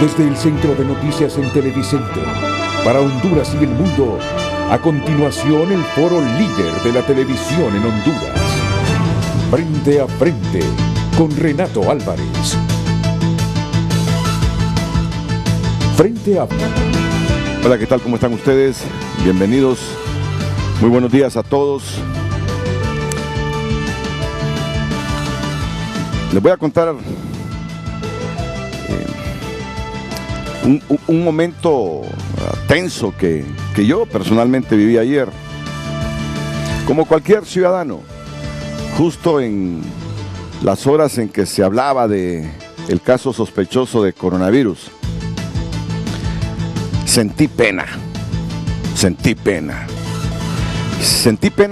Desde el Centro de Noticias en Televicentro, para Honduras y el mundo, a continuación el foro líder de la televisión en Honduras. Frente a frente, con Renato Álvarez. Frente a... Hola, ¿qué tal? ¿Cómo están ustedes? Bienvenidos. Muy buenos días a todos. Les voy a contar un momento tenso que yo personalmente viví ayer. Como cualquier ciudadano, justo en las horas en que se hablaba de el caso sospechoso de coronavirus, sentí pena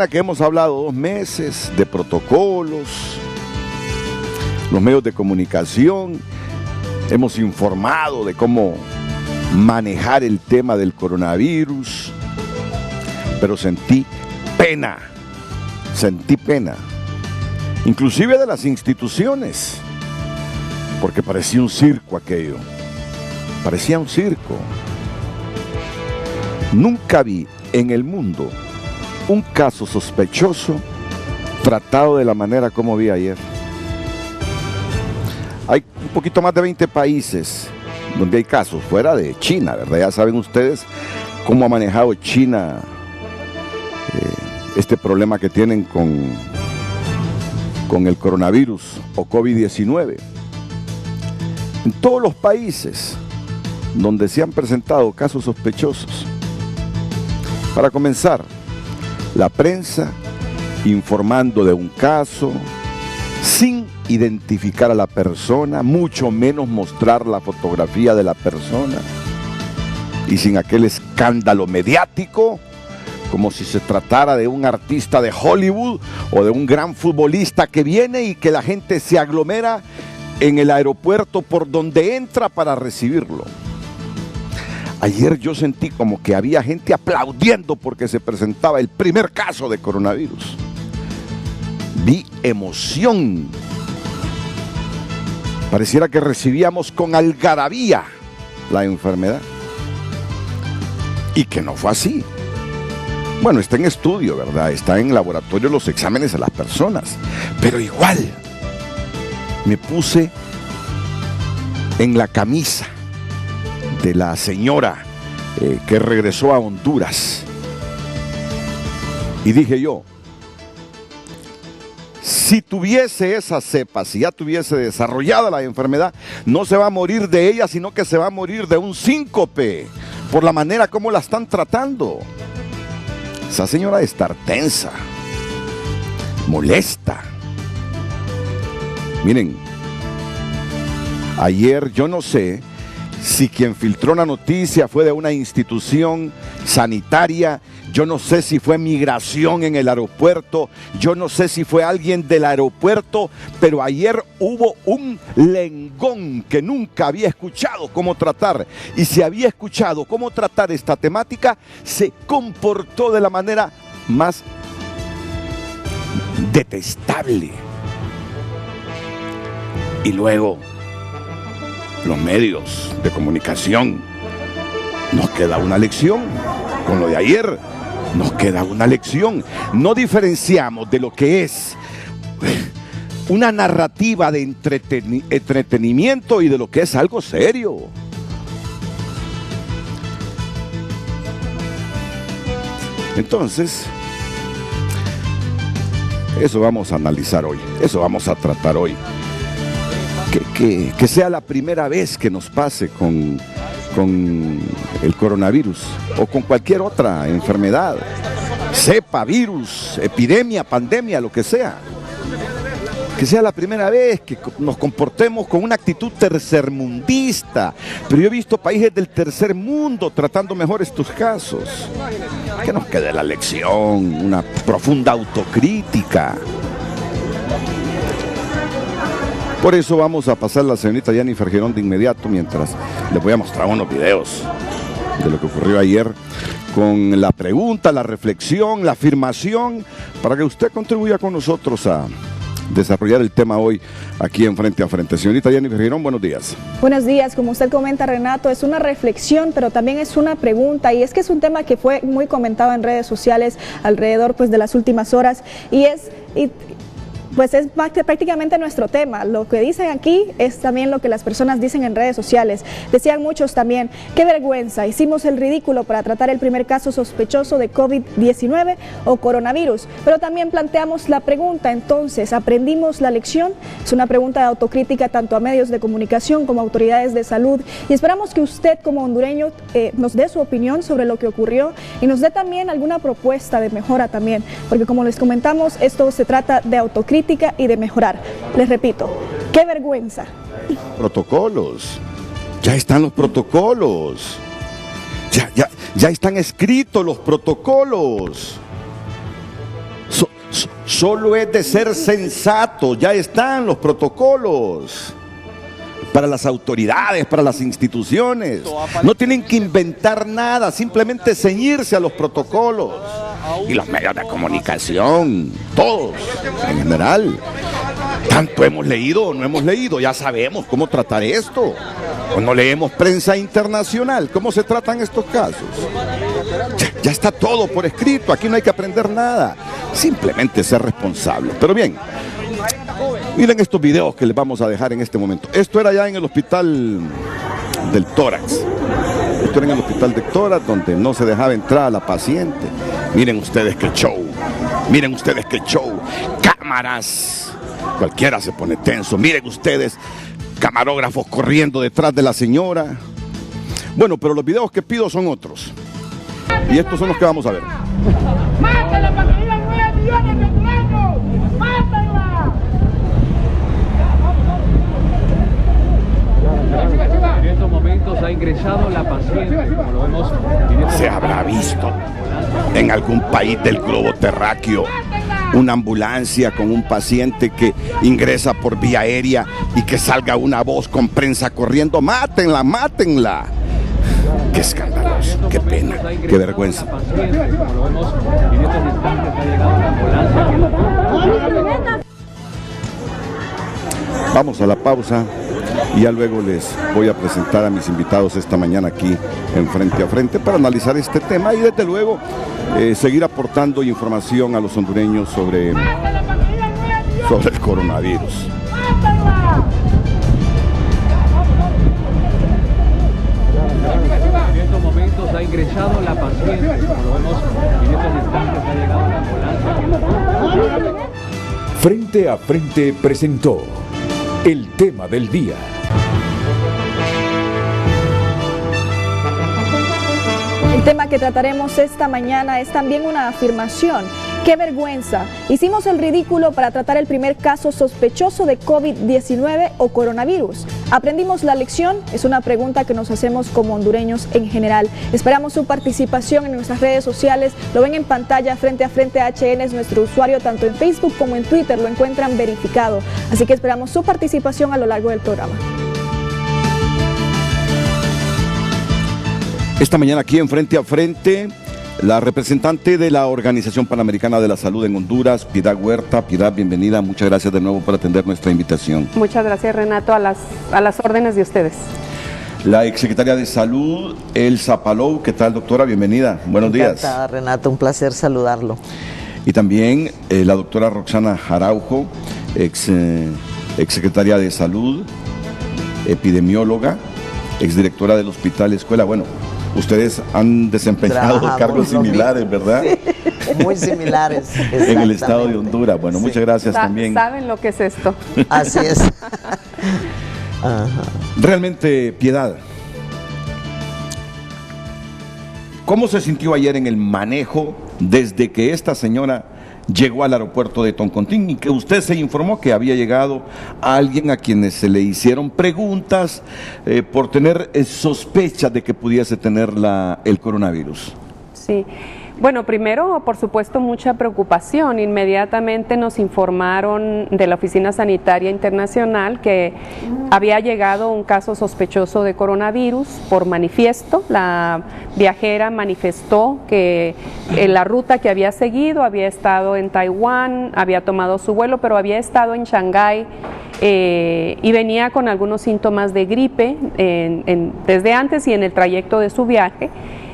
que hemos hablado 2 meses de protocolos, los medios de comunicación, hemos informado de cómo manejar el tema del coronavirus, pero sentí pena, inclusive de las instituciones, porque parecía un circo aquello, parecía un circo. Nunca vi en el mundo un caso sospechoso tratado de la manera como vi ayer. Hay un poquito más de 20 países donde hay casos, fuera de China, ¿verdad? Ya saben ustedes cómo ha manejado China este problema que tienen con el coronavirus o COVID-19. En todos los países donde se han presentado casos sospechosos, para comenzar, la prensa informando de un caso sin identificar a la persona, mucho menos mostrar la fotografía de la persona, y sin aquel escándalo mediático, como si se tratara de un artista de Hollywood o de un gran futbolista que viene y que la gente se aglomera en el aeropuerto por donde entra para recibirlo. Ayer yo sentí como que había gente aplaudiendo porque se presentaba el primer caso de coronavirus. Vi emoción. Pareciera que recibíamos con algarabía la enfermedad. Y que no fue así. Bueno, está en estudio, ¿verdad? Está en laboratorio los exámenes a las personas. Pero igual, me puse en la camisa de la señora que regresó a Honduras. Y dije yo, si tuviese esa cepa, si ya tuviese desarrollada la enfermedad, no se va a morir de ella, sino que se va a morir de un síncope, por la manera como la están tratando. Esa señora debe estar tensa, molesta. Miren, ayer yo no sé si quien filtró la noticia fue de una institución sanitaria, yo no sé si fue migración en el aeropuerto, yo no sé si fue alguien del aeropuerto, pero ayer hubo un lengón que nunca había escuchado cómo tratar, y si había escuchado cómo tratar esta temática, se comportó de la manera más detestable. Y luego, los medios de comunicación, nos queda una lección con lo de ayer, nos queda una lección. No diferenciamos de lo que es una narrativa de entretenimiento y de lo que es algo serio. Entonces, eso vamos a analizar hoy, eso vamos a tratar hoy. Que sea la primera vez que nos pase con el coronavirus o con cualquier otra enfermedad, cepa, virus, epidemia, pandemia, lo que sea. Que sea la primera vez que nos comportemos con una actitud tercermundista. Pero yo he visto países del tercer mundo tratando mejor estos casos. Que nos quede la lección, una profunda autocrítica. Por eso vamos a pasar a la señorita Jennifer Girón de inmediato, mientras les voy a mostrar unos videos de lo que ocurrió ayer, con la pregunta, la reflexión, la afirmación, para que usted contribuya con nosotros a desarrollar el tema hoy aquí en Frente a Frente. Señorita Jennifer Girón, buenos días. Buenos días, como usted comenta, Renato, es una reflexión, pero también es una pregunta, y es que es un tema que fue muy comentado en redes sociales alrededor de las últimas horas, pues es prácticamente nuestro tema. Lo que dicen aquí es también lo que las personas dicen en redes sociales. Decían muchos también, qué vergüenza, hicimos el ridículo para tratar el primer caso sospechoso de COVID-19 o coronavirus. Pero también planteamos la pregunta, entonces, ¿aprendimos la lección? Es una pregunta de autocrítica tanto a medios de comunicación como a autoridades de salud, y esperamos que usted como hondureño nos dé su opinión sobre lo que ocurrió y nos dé también alguna propuesta de mejora también, porque como les comentamos, esto se trata de autocrítica y de mejorar. Les repito, qué vergüenza. Protocolos, ya están los protocolos, ya están escritos los protocolos. Solo es de ser sensato, ya están los protocolos. Para las autoridades, para las instituciones. No tienen que inventar nada, simplemente ceñirse a los protocolos. Y los medios de comunicación, todos, en general. Tanto hemos leído o no hemos leído, ya sabemos cómo tratar esto. O no leemos prensa internacional, cómo se tratan estos casos. Ya está todo por escrito, aquí no hay que aprender nada. Simplemente ser responsable. Pero bien, miren estos videos que les vamos a dejar en este momento. Esto era ya en el hospital del tórax. Esto era en el hospital del tórax, donde no se dejaba entrar a la paciente. Miren ustedes qué show. Miren ustedes qué show. Cámaras. Cualquiera se pone tenso. Miren ustedes, camarógrafos corriendo detrás de la señora. Bueno, pero los videos que pido son otros. Y estos son los que vamos a ver. ¡Mátala para que digan 9 millones de hondureños! ¡Mátala! En estos momentos ha ingresado la paciente, como lo vemos. Se habrá visto en algún país del globo terráqueo una ambulancia con un paciente que ingresa por vía aérea y que salga una voz con prensa corriendo: ¡mátenla, mátenla! ¡Qué escandaloso! ¡Qué pena! ¡Qué vergüenza! Vamos a la pausa y ya luego les voy a presentar a mis invitados esta mañana aquí en Frente a Frente para analizar este tema y desde luego seguir aportando información a los hondureños sobre el coronavirus. En estos momentos ha ingresado la paciente, como lo vemos. En estos instantes ha llegado la ambulancia. Frente a Frente presentó el tema del día. El tema que trataremos esta mañana es también una afirmación. ¡Qué vergüenza! Hicimos el ridículo para tratar el primer caso sospechoso de COVID-19 o coronavirus. ¿Aprendimos la lección? Es una pregunta que nos hacemos como hondureños en general. Esperamos su participación en nuestras redes sociales. Lo ven en pantalla. Frente a Frente HN es nuestro usuario tanto en Facebook como en Twitter. Lo encuentran verificado. Así que esperamos su participación a lo largo del programa. Esta mañana aquí en Frente a Frente, la representante de la Organización Panamericana de la Salud en Honduras, Piedad Huerta. Piedad, bienvenida. Muchas gracias de nuevo por atender nuestra invitación. Muchas gracias, Renato, a las órdenes de ustedes. La exsecretaria de Salud, Elsa Palou. ¿Qué tal, doctora? Bienvenida. Buenos días. Encantada, Renato, un placer saludarlo. Y también la doctora Roxana Araujo, exsecretaria de Salud, epidemióloga, exdirectora del Hospital Escuela. Bueno, ustedes han desempeñado cargos similares, ¿verdad? Sí, muy similares. En el estado de Honduras. Bueno, sí. Muchas gracias también. ¿Saben lo que es esto? Así es. Ajá. Realmente, Piedad, ¿cómo se sintió ayer en el manejo desde que esta señora llegó al aeropuerto de Toncontín y que usted se informó que había llegado a alguien a quienes se le hicieron preguntas por tener sospechas de que pudiese tener el coronavirus? Sí, Bueno, primero, por supuesto, mucha preocupación. Inmediatamente nos informaron de la Oficina Sanitaria Internacional que había llegado un caso sospechoso de coronavirus por manifiesto. La viajera manifestó que la ruta que había seguido había estado en Taiwán, había tomado su vuelo, pero había estado en Shanghái y venía con algunos síntomas de gripe desde antes y en el trayecto de su viaje.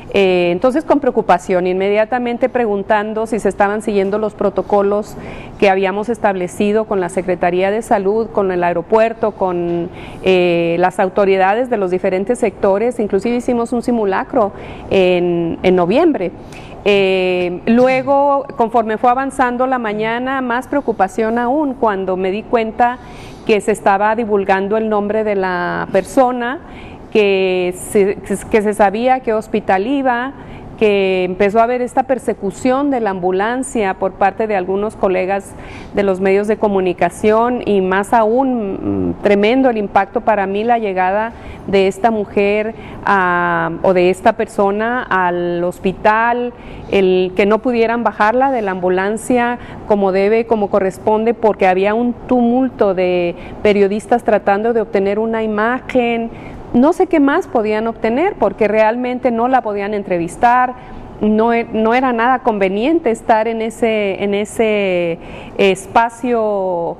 Entonces, con preocupación, inmediatamente preguntando si se estaban siguiendo los protocolos que habíamos establecido con la Secretaría de Salud, con el aeropuerto, con las autoridades de los diferentes sectores. Inclusive hicimos un simulacro en noviembre. Luego, conforme fue avanzando la mañana, más preocupación aún cuando me di cuenta que se estaba divulgando el nombre de la persona, que se sabía qué hospital iba, que empezó a haber esta persecución de la ambulancia por parte de algunos colegas de los medios de comunicación, y más aún tremendo el impacto para mí la llegada de esta mujer o de esta persona al hospital, el que no pudieran bajarla de la ambulancia como debe, como corresponde, porque había un tumulto de periodistas tratando de obtener una imagen. No sé qué más podían obtener porque realmente no la podían entrevistar, no era nada conveniente estar en ese espacio,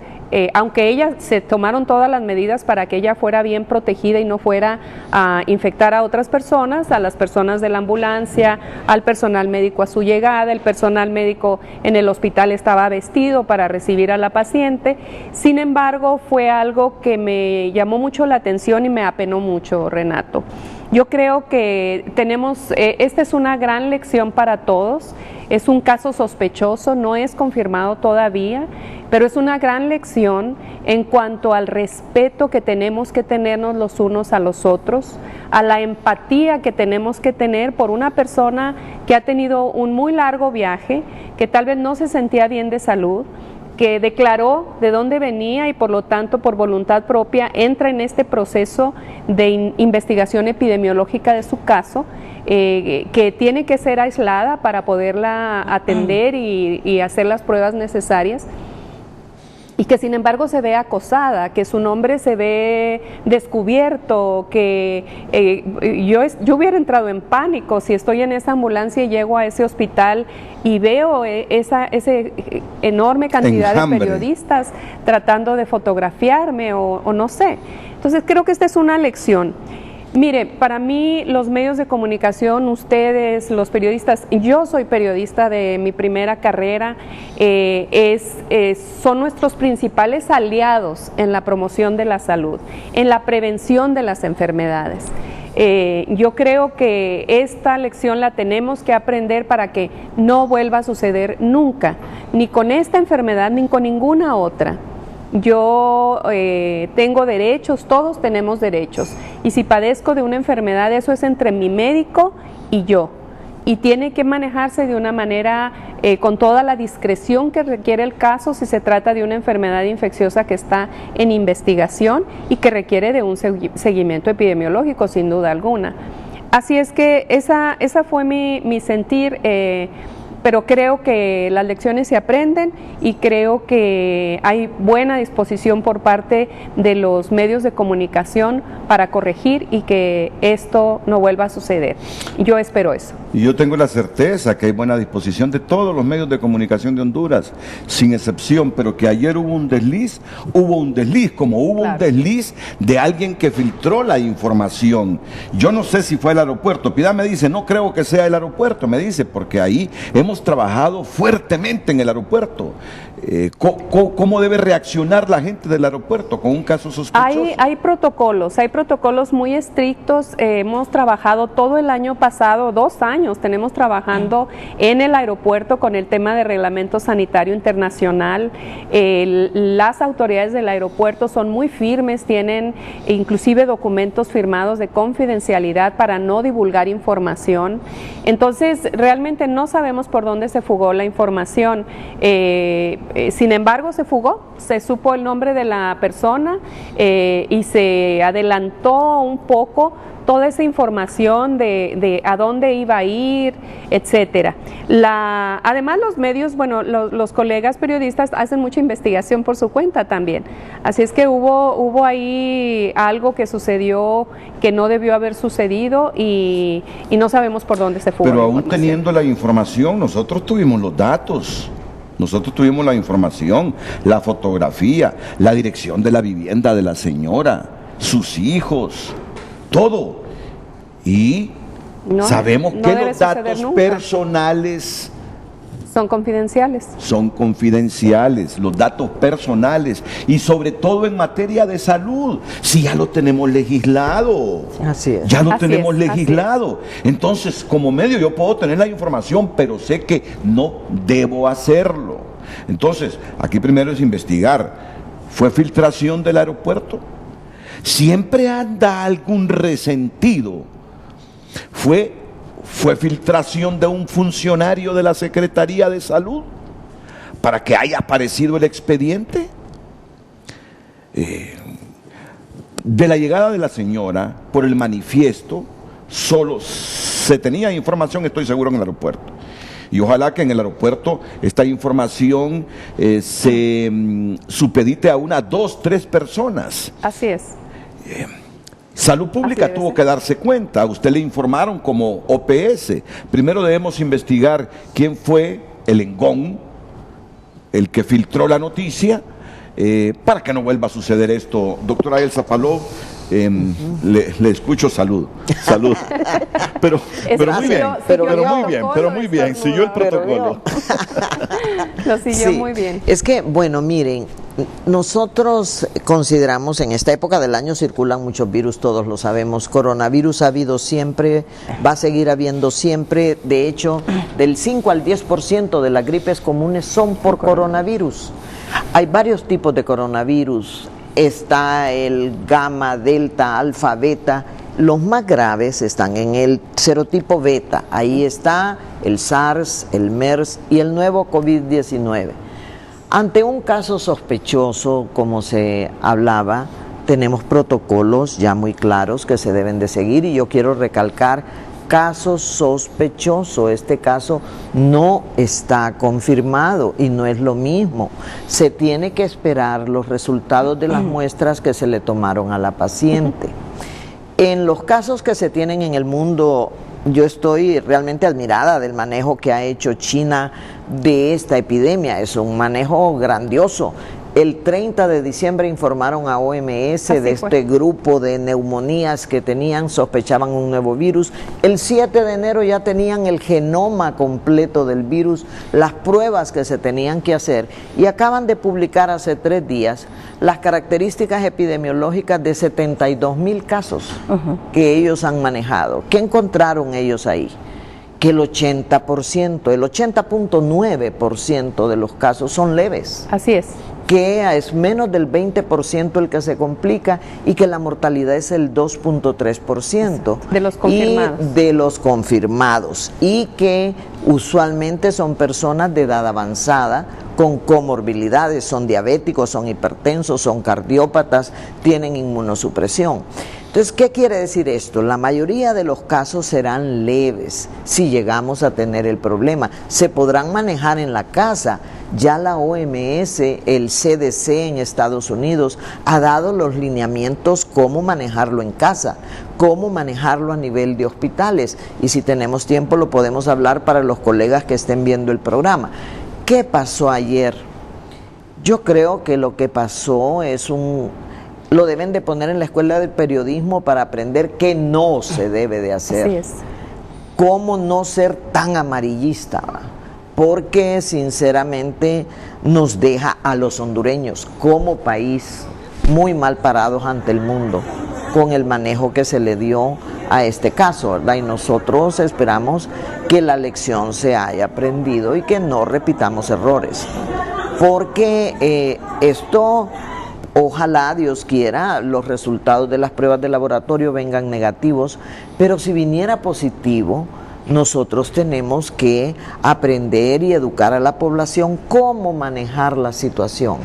aunque se tomaron todas las medidas para que ella fuera bien protegida y no fuera a infectar a otras personas, a las personas de la ambulancia, al personal médico a su llegada. El personal médico en el hospital estaba vestido para recibir a la paciente. Sin embargo, fue algo que me llamó mucho la atención y me apenó mucho, Renato. Yo creo que esta es una gran lección para todos. Es un caso sospechoso, no es confirmado todavía, pero es una gran lección en cuanto al respeto que tenemos que tenernos los unos a los otros, a la empatía que tenemos que tener por una persona que ha tenido un muy largo viaje, que tal vez no se sentía bien de salud, que declaró de dónde venía y por lo tanto por voluntad propia entra en este proceso de investigación epidemiológica de su caso, que tiene que ser aislada para poderla atender y hacer las pruebas necesarias, y que sin embargo se ve acosada, que su nombre se ve descubierto, que yo hubiera entrado en pánico si estoy en esa ambulancia y llego a ese hospital y veo ese enorme cantidad de periodistas tratando de fotografiarme o no sé. Entonces creo que esta es una lección. Mire, para mí los medios de comunicación, ustedes, los periodistas, yo soy periodista de mi primera carrera, son nuestros principales aliados en la promoción de la salud, en la prevención de las enfermedades. Yo creo que esta lección la tenemos que aprender para que no vuelva a suceder nunca, ni con esta enfermedad ni con ninguna otra. Yo tengo derechos, todos tenemos derechos, y si padezco de una enfermedad, eso es entre mi médico y yo, y tiene que manejarse de una manera con toda la discreción que requiere el caso si se trata de una enfermedad infecciosa que está en investigación y que requiere de un seguimiento epidemiológico, sin duda alguna. Así es que esa fue mi sentir. Pero creo que las lecciones se aprenden y creo que hay buena disposición por parte de los medios de comunicación para corregir y que esto no vuelva a suceder. Yo espero eso. Y yo tengo la certeza que hay buena disposición de todos los medios de comunicación de Honduras, sin excepción, pero que ayer hubo un desliz, como hubo un desliz de alguien que filtró la información. Yo no sé si fue el aeropuerto. Piedad me dice, no creo que sea el aeropuerto, me dice, porque ahí hemos trabajado fuertemente en el aeropuerto. ¿Cómo debe reaccionar la gente del aeropuerto con un caso sospechoso? Hay protocolos muy estrictos. Hemos trabajado todo el año pasado, 2 años tenemos trabajando en el aeropuerto con el tema de reglamento sanitario internacional. Las autoridades del aeropuerto son muy firmes, tienen inclusive documentos firmados de confidencialidad para no divulgar información. Entonces realmente no sabemos por dónde se fugó la información. Sin embargo, se supo el nombre de la persona y se adelantó un poco toda esa información de a dónde iba a ir, etcétera. Además los medios, bueno, los colegas periodistas hacen mucha investigación por su cuenta también, así es que hubo ahí algo que sucedió que no debió haber sucedido y no sabemos por dónde se fue. Pero aún teniendo la información, nosotros tuvimos los datos. Nosotros tuvimos la información, la fotografía, la dirección de la vivienda de la señora, sus hijos, todo. Y sabemos que los datos personales son confidenciales. Son confidenciales, los datos personales y sobre todo en materia de salud, si ya lo tenemos legislado. Así es. Ya lo tenemos legislado. Entonces, como medio yo puedo tener la información, pero sé que no debo hacerlo. Entonces, aquí primero es investigar. ¿Fue filtración del aeropuerto? Siempre anda algún resentido. ¿Fue filtración de un funcionario de la Secretaría de Salud para que haya aparecido el expediente? De la llegada de la señora, por el manifiesto, solo se tenía información, estoy seguro, en el aeropuerto. Y ojalá que en el aeropuerto esta información se supedite a 1, 2, 3 personas. Así es. Salud Pública tuvo que darse cuenta, a usted le informaron como OPS. Primero debemos investigar quién fue el engón, el que filtró la noticia, para que no vuelva a suceder esto. Doctora Elsa Paló, le escucho, salud. Pero muy bien, siguió el protocolo. Lo siguió muy bien. Es que, bueno, miren, nosotros consideramos, en esta época del año circulan muchos virus, todos lo sabemos. Coronavirus ha habido siempre, va a seguir habiendo siempre. De hecho, del 5 al 10% de las gripes comunes son por coronavirus. Hay varios tipos de coronavirus. Está el gamma, delta, alfa, beta. Los más graves están en el serotipo beta. Ahí está el SARS, el MERS y el nuevo COVID-19. Ante un caso sospechoso, como se hablaba, tenemos protocolos ya muy claros que se deben de seguir, y yo quiero recalcar: caso sospechoso. Este caso no está confirmado y no es lo mismo. Se tiene que esperar los resultados de las muestras que se le tomaron a la paciente. En los casos que se tienen en el mundo, yo estoy realmente admirada del manejo que ha hecho China de esta epidemia. Es un manejo grandioso. El 30 de diciembre informaron a OMS de este grupo de neumonías que sospechaban un nuevo virus. El 7 de enero ya tenían el genoma completo del virus, las pruebas que se tenían que hacer, y acaban de publicar hace 3 días las características epidemiológicas de 72,000 casos que ellos han manejado. ¿Qué encontraron ellos ahí? Que el 80.9% de los casos son leves. Así es. Que es menos del 20% el que se complica, y que la mortalidad es el 2.3%. De los confirmados. Y de los confirmados. Y que usualmente son personas de edad avanzada, con comorbilidades, son diabéticos, son hipertensos, son cardiópatas, tienen inmunosupresión. Entonces, ¿qué quiere decir esto? La mayoría de los casos serán leves si llegamos a tener el problema. Se podrán manejar en la casa. Ya la OMS, el CDC en Estados Unidos, ha dado los lineamientos cómo manejarlo en casa, cómo manejarlo a nivel de hospitales. Y si tenemos tiempo lo podemos hablar para los colegas que estén viendo el programa. ¿Qué pasó ayer? Yo creo que lo que pasó es lo deben de poner en la escuela del periodismo para aprender qué no se debe de hacer. Así es. Cómo no ser tan amarillista, porque sinceramente nos deja a los hondureños como país muy mal parados ante el mundo con el manejo que se le dio a este caso, ¿verdad? Y nosotros esperamos que la lección se haya aprendido y que no repitamos errores, porque esto... Ojalá, Dios quiera, los resultados de las pruebas de laboratorio vengan negativos, pero si viniera positivo, nosotros tenemos que aprender y educar a la población cómo manejar la situación.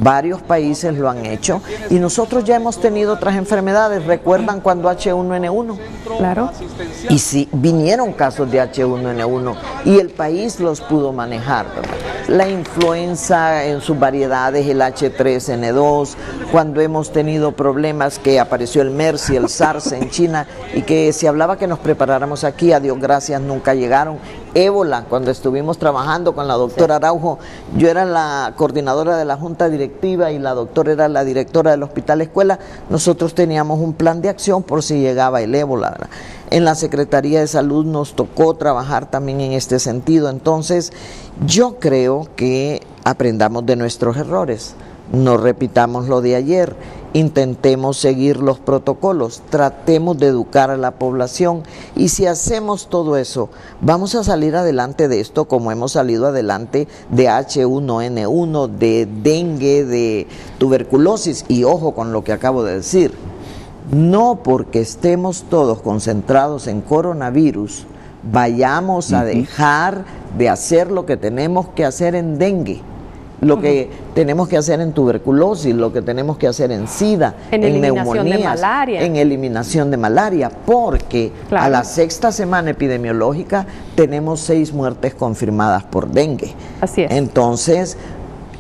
Varios países lo han hecho y nosotros ya hemos tenido otras enfermedades. ¿Recuerdan cuando H1N1? Claro. Y sí, vinieron casos de H1N1 y el país los pudo manejar, ¿verdad? La influenza en sus variedades, el H3N2, cuando hemos tenido problemas que apareció el MERS y el SARS en China y que se hablaba que nos preparáramos aquí, a Dios gracias nunca llegaron. Ébola, cuando estuvimos trabajando con la doctora Araujo, yo era la coordinadora de la junta directiva y la doctora era la directora del hospital escuela, nosotros teníamos un plan de acción por si llegaba el ébola, ¿verdad? En la Secretaría de Salud nos tocó trabajar también en este sentido. Entonces, yo creo que aprendamos de nuestros errores, no repitamos lo de ayer, intentemos seguir los protocolos, tratemos de educar a la población y si hacemos todo eso, vamos a salir adelante de esto como hemos salido adelante de H1N1, de dengue, de tuberculosis y ojo con lo que acabo de decir. No porque estemos todos concentrados en coronavirus, vayamos a dejar de hacer lo que tenemos que hacer en dengue, lo que tenemos que hacer en tuberculosis, lo que tenemos que hacer en SIDA, en eliminación neumonías, de malaria. en eliminación de malaria, porque Claro. a la 6ª semana epidemiológica tenemos 6 muertes confirmadas por dengue. Así es. Entonces,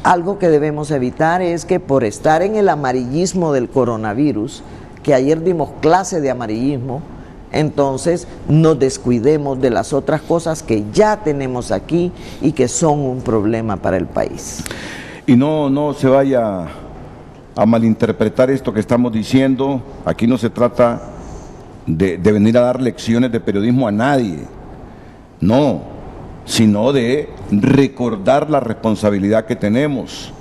algo que debemos evitar es que por estar en el amarillismo del coronavirus, que ayer dimos clase de amarillismo, entonces nos descuidemos de las otras cosas que ya tenemos aquí y que son un problema para el país. Y no se vaya a malinterpretar esto que estamos diciendo. Aquí no se trata de venir a dar lecciones de periodismo a nadie, no, sino de recordar la responsabilidad que tenemos.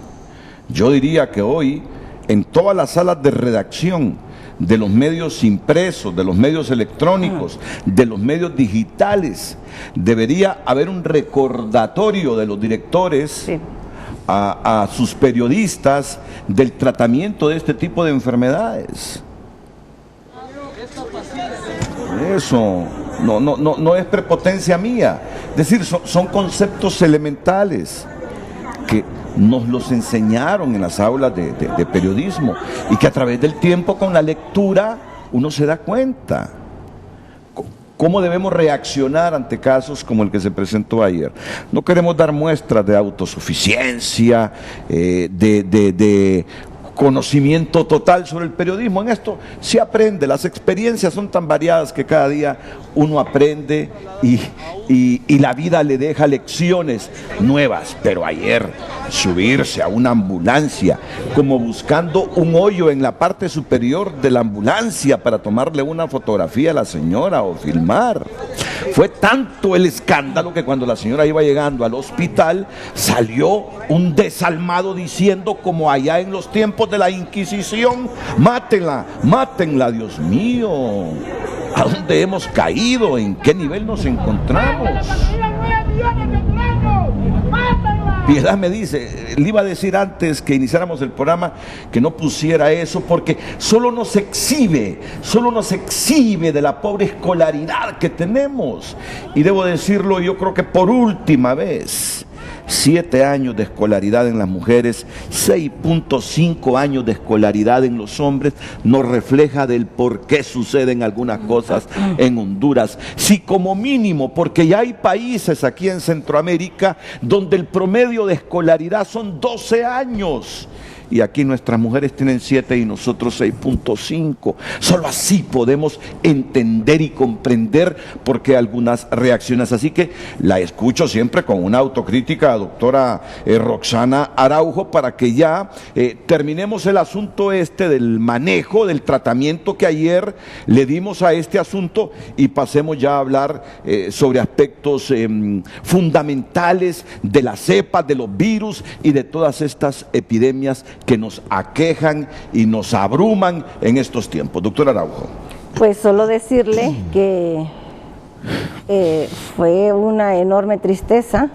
Yo diría que hoy en todas las salas de redacción de los medios impresos, de los medios electrónicos, de los medios digitales, debería haber un recordatorio de los directores Sí. a sus periodistas del tratamiento de este tipo de enfermedades. Eso no es prepotencia mía, es decir, son conceptos elementales que nos los enseñaron en las aulas de periodismo y que a través del tiempo con la lectura uno se da cuenta cómo debemos reaccionar ante casos como el que se presentó ayer. No queremos dar muestras de autosuficiencia, de conocimiento total sobre el periodismo. En esto se aprende, las experiencias son tan variadas que cada día uno aprende y la vida le deja lecciones nuevas. Pero ayer subirse a una ambulancia como buscando un hoyo en la parte superior de la ambulancia para tomarle una fotografía a la señora o filmar, fue tanto el escándalo que cuando la señora iba llegando al hospital salió un desalmado diciendo, como allá en los tiempos de la Inquisición, mátenla, mátenla. Dios mío, ¿a dónde hemos caído? ¿En qué nivel nos encontramos? Piedad me dice, le iba a decir antes que iniciáramos el programa que no pusiera eso porque solo nos exhibe de la pobre escolaridad que tenemos. Y debo decirlo, yo creo que por última vez, 7 años de escolaridad en las mujeres, 6.5 años de escolaridad en los hombres, nos refleja del por qué suceden algunas cosas en Honduras. Sí, como mínimo, porque ya hay países aquí en Centroamérica donde el promedio de escolaridad son 12 años. Y aquí nuestras mujeres tienen 7 y nosotros 6.5. Solo así podemos entender y comprender por qué algunas reacciones. Así que la escucho siempre con una autocrítica, doctora Roxana Araujo, para que ya terminemos el asunto del manejo, del tratamiento que ayer le dimos a este asunto y pasemos ya a hablar sobre aspectos fundamentales de las cepas, de los virus y de todas estas epidemias que nos aquejan y nos abruman en estos tiempos. Doctora Araujo. Pues solo decirle que fue una enorme tristeza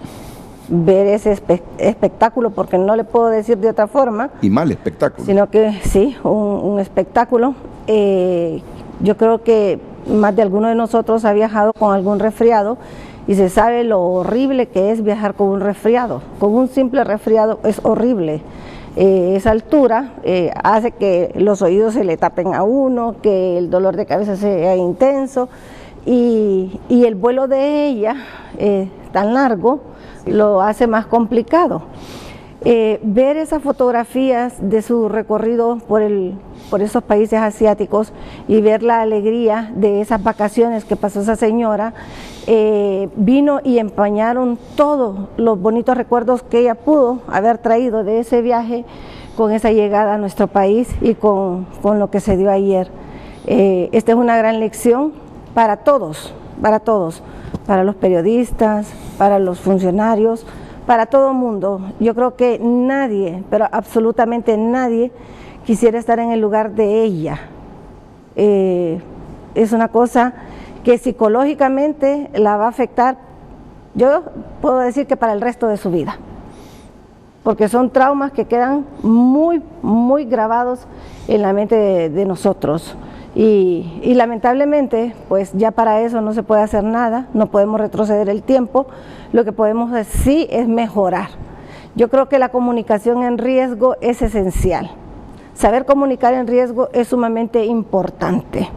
ver ese espectáculo, porque no le puedo decir de otra forma. Y mal espectáculo. Sino que sí, un espectáculo. Yo creo que más de alguno de nosotros ha viajado con algún resfriado y se sabe lo horrible que es viajar con un resfriado. Con un simple resfriado es horrible. esa altura hace que los oídos se le tapen a uno, que el dolor de cabeza sea intenso, y el vuelo de ella tan largo lo hace más complicado. Ver esas fotografías de su recorrido por esos países asiáticos y ver la alegría de esas vacaciones que pasó esa señora, vino y empañaron todos los bonitos recuerdos que ella pudo haber traído de ese viaje con esa llegada a nuestro país y con lo que se dio ayer. Esta es una gran lección para todos, para los periodistas, para los funcionarios, para todo el mundo. Yo creo que nadie, pero absolutamente nadie, quisiera estar en el lugar de ella. Es una cosa que psicológicamente la va a afectar, yo puedo decir que para el resto de su vida, porque son traumas que quedan muy, muy grabados en la mente de nosotros. Y lamentablemente, pues ya para eso no se puede hacer nada, no podemos retroceder el tiempo, lo que podemos sí es mejorar. Yo creo que la comunicación en riesgo es esencial. Saber comunicar en riesgo es sumamente importante.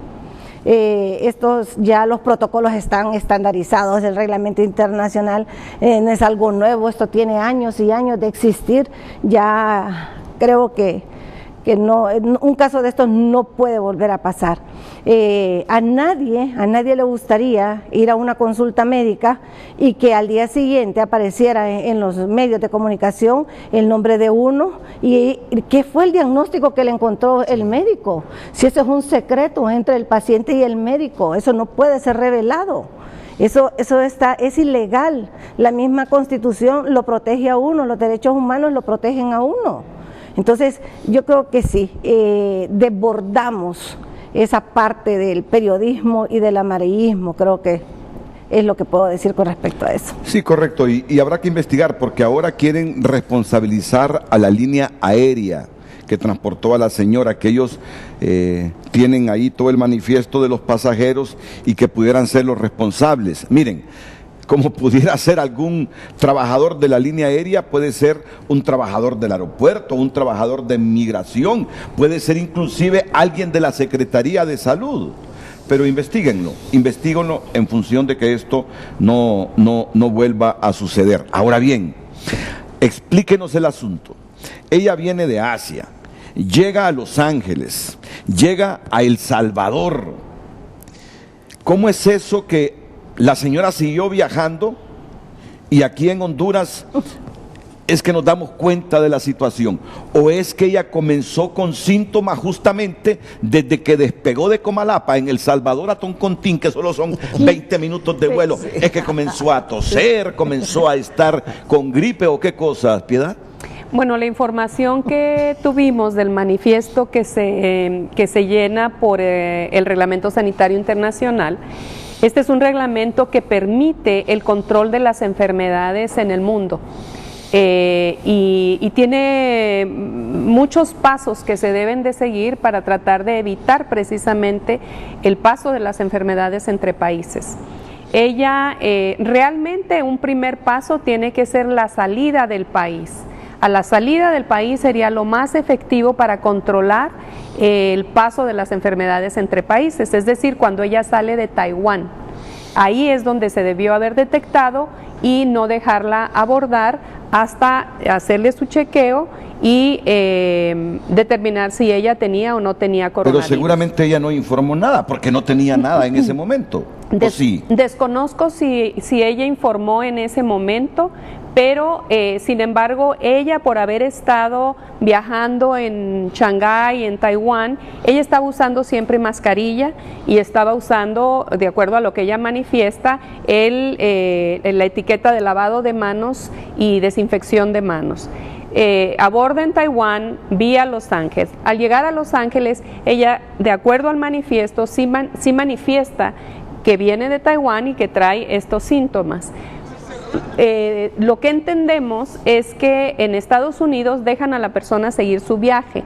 Ya los protocolos están estandarizados, el reglamento internacional no es algo nuevo, esto tiene años y años de existir. Ya creo que no, un caso de estos no puede volver a pasar. A nadie le gustaría ir a una consulta médica y que al día siguiente apareciera en los medios de comunicación el nombre de uno y qué fue el diagnóstico que le encontró el médico. Si eso es un secreto entre el paciente y el médico, eso no puede ser revelado. Eso es ilegal. La misma Constitución lo protege a uno, los derechos humanos lo protegen a uno. Entonces, yo creo que sí, desbordamos esa parte del periodismo y del amarillismo, creo que es lo que puedo decir con respecto a eso. Sí, correcto, y habrá que investigar, porque ahora quieren responsabilizar a la línea aérea que transportó a la señora, que ellos tienen ahí todo el manifiesto de los pasajeros y que pudieran ser los responsables. Miren, como pudiera ser algún trabajador de la línea aérea, puede ser un trabajador del aeropuerto, un trabajador de migración, puede ser inclusive alguien de la Secretaría de Salud. Pero investíguenlo en función de que esto no vuelva a suceder. Ahora bien, explíquenos el asunto. Ella viene de Asia, llega a Los Ángeles, llega a El Salvador. ¿Cómo es eso que la señora siguió viajando y aquí en Honduras es que nos damos cuenta de la situación? ¿O es que ella comenzó con síntomas justamente desde que despegó de Comalapa en El Salvador a Toncontín, que solo son 20 minutos de vuelo? Sí. ¿Es que comenzó a toser, comenzó a estar con gripe o qué cosas, Piedad? Bueno, la información que tuvimos del manifiesto que se llena por el Reglamento Sanitario Internacional, este es un reglamento que permite el control de las enfermedades en el mundo y tiene muchos pasos que se deben de seguir para tratar de evitar precisamente el paso de las enfermedades entre países. Realmente un primer paso tiene que ser la salida del país. A la salida del país sería lo más efectivo para controlar el paso de las enfermedades entre países, es decir, cuando ella sale de Taiwán. Ahí es donde se debió haber detectado y no dejarla abordar hasta hacerle su chequeo y determinar si ella tenía o no tenía coronavirus. Pero seguramente ella no informó nada, porque no tenía nada en ese momento. ¿O sí? Desconozco si ella informó en ese momento, pero sin embargo ella, por haber estado viajando en Shanghái, en Taiwán, ella estaba usando siempre mascarilla y estaba usando, de acuerdo a lo que ella manifiesta, la etiqueta de lavado de manos y desinfección de manos. Aborda en Taiwán vía Los Ángeles. Al llegar a Los Ángeles, ella, de acuerdo al manifiesto, sí manifiesta que viene de Taiwán y que trae estos síntomas. Lo que entendemos es que en Estados Unidos dejan a la persona seguir su viaje.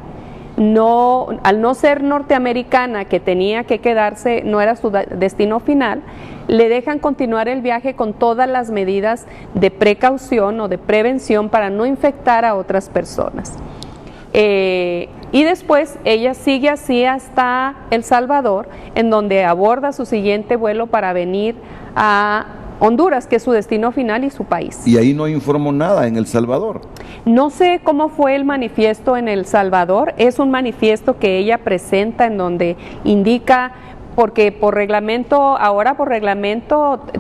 Al no ser norteamericana, que tenía que quedarse, no era su destino final, le dejan continuar el viaje con todas las medidas de precaución o de prevención para no infectar a otras personas. Y después ella sigue así hasta El Salvador, en donde aborda su siguiente vuelo para venir a Honduras, que es su destino final y su país. Y ahí no informó nada en El Salvador. No sé cómo fue el manifiesto en El Salvador, es un manifiesto que ella presenta en donde indica, porque por reglamento,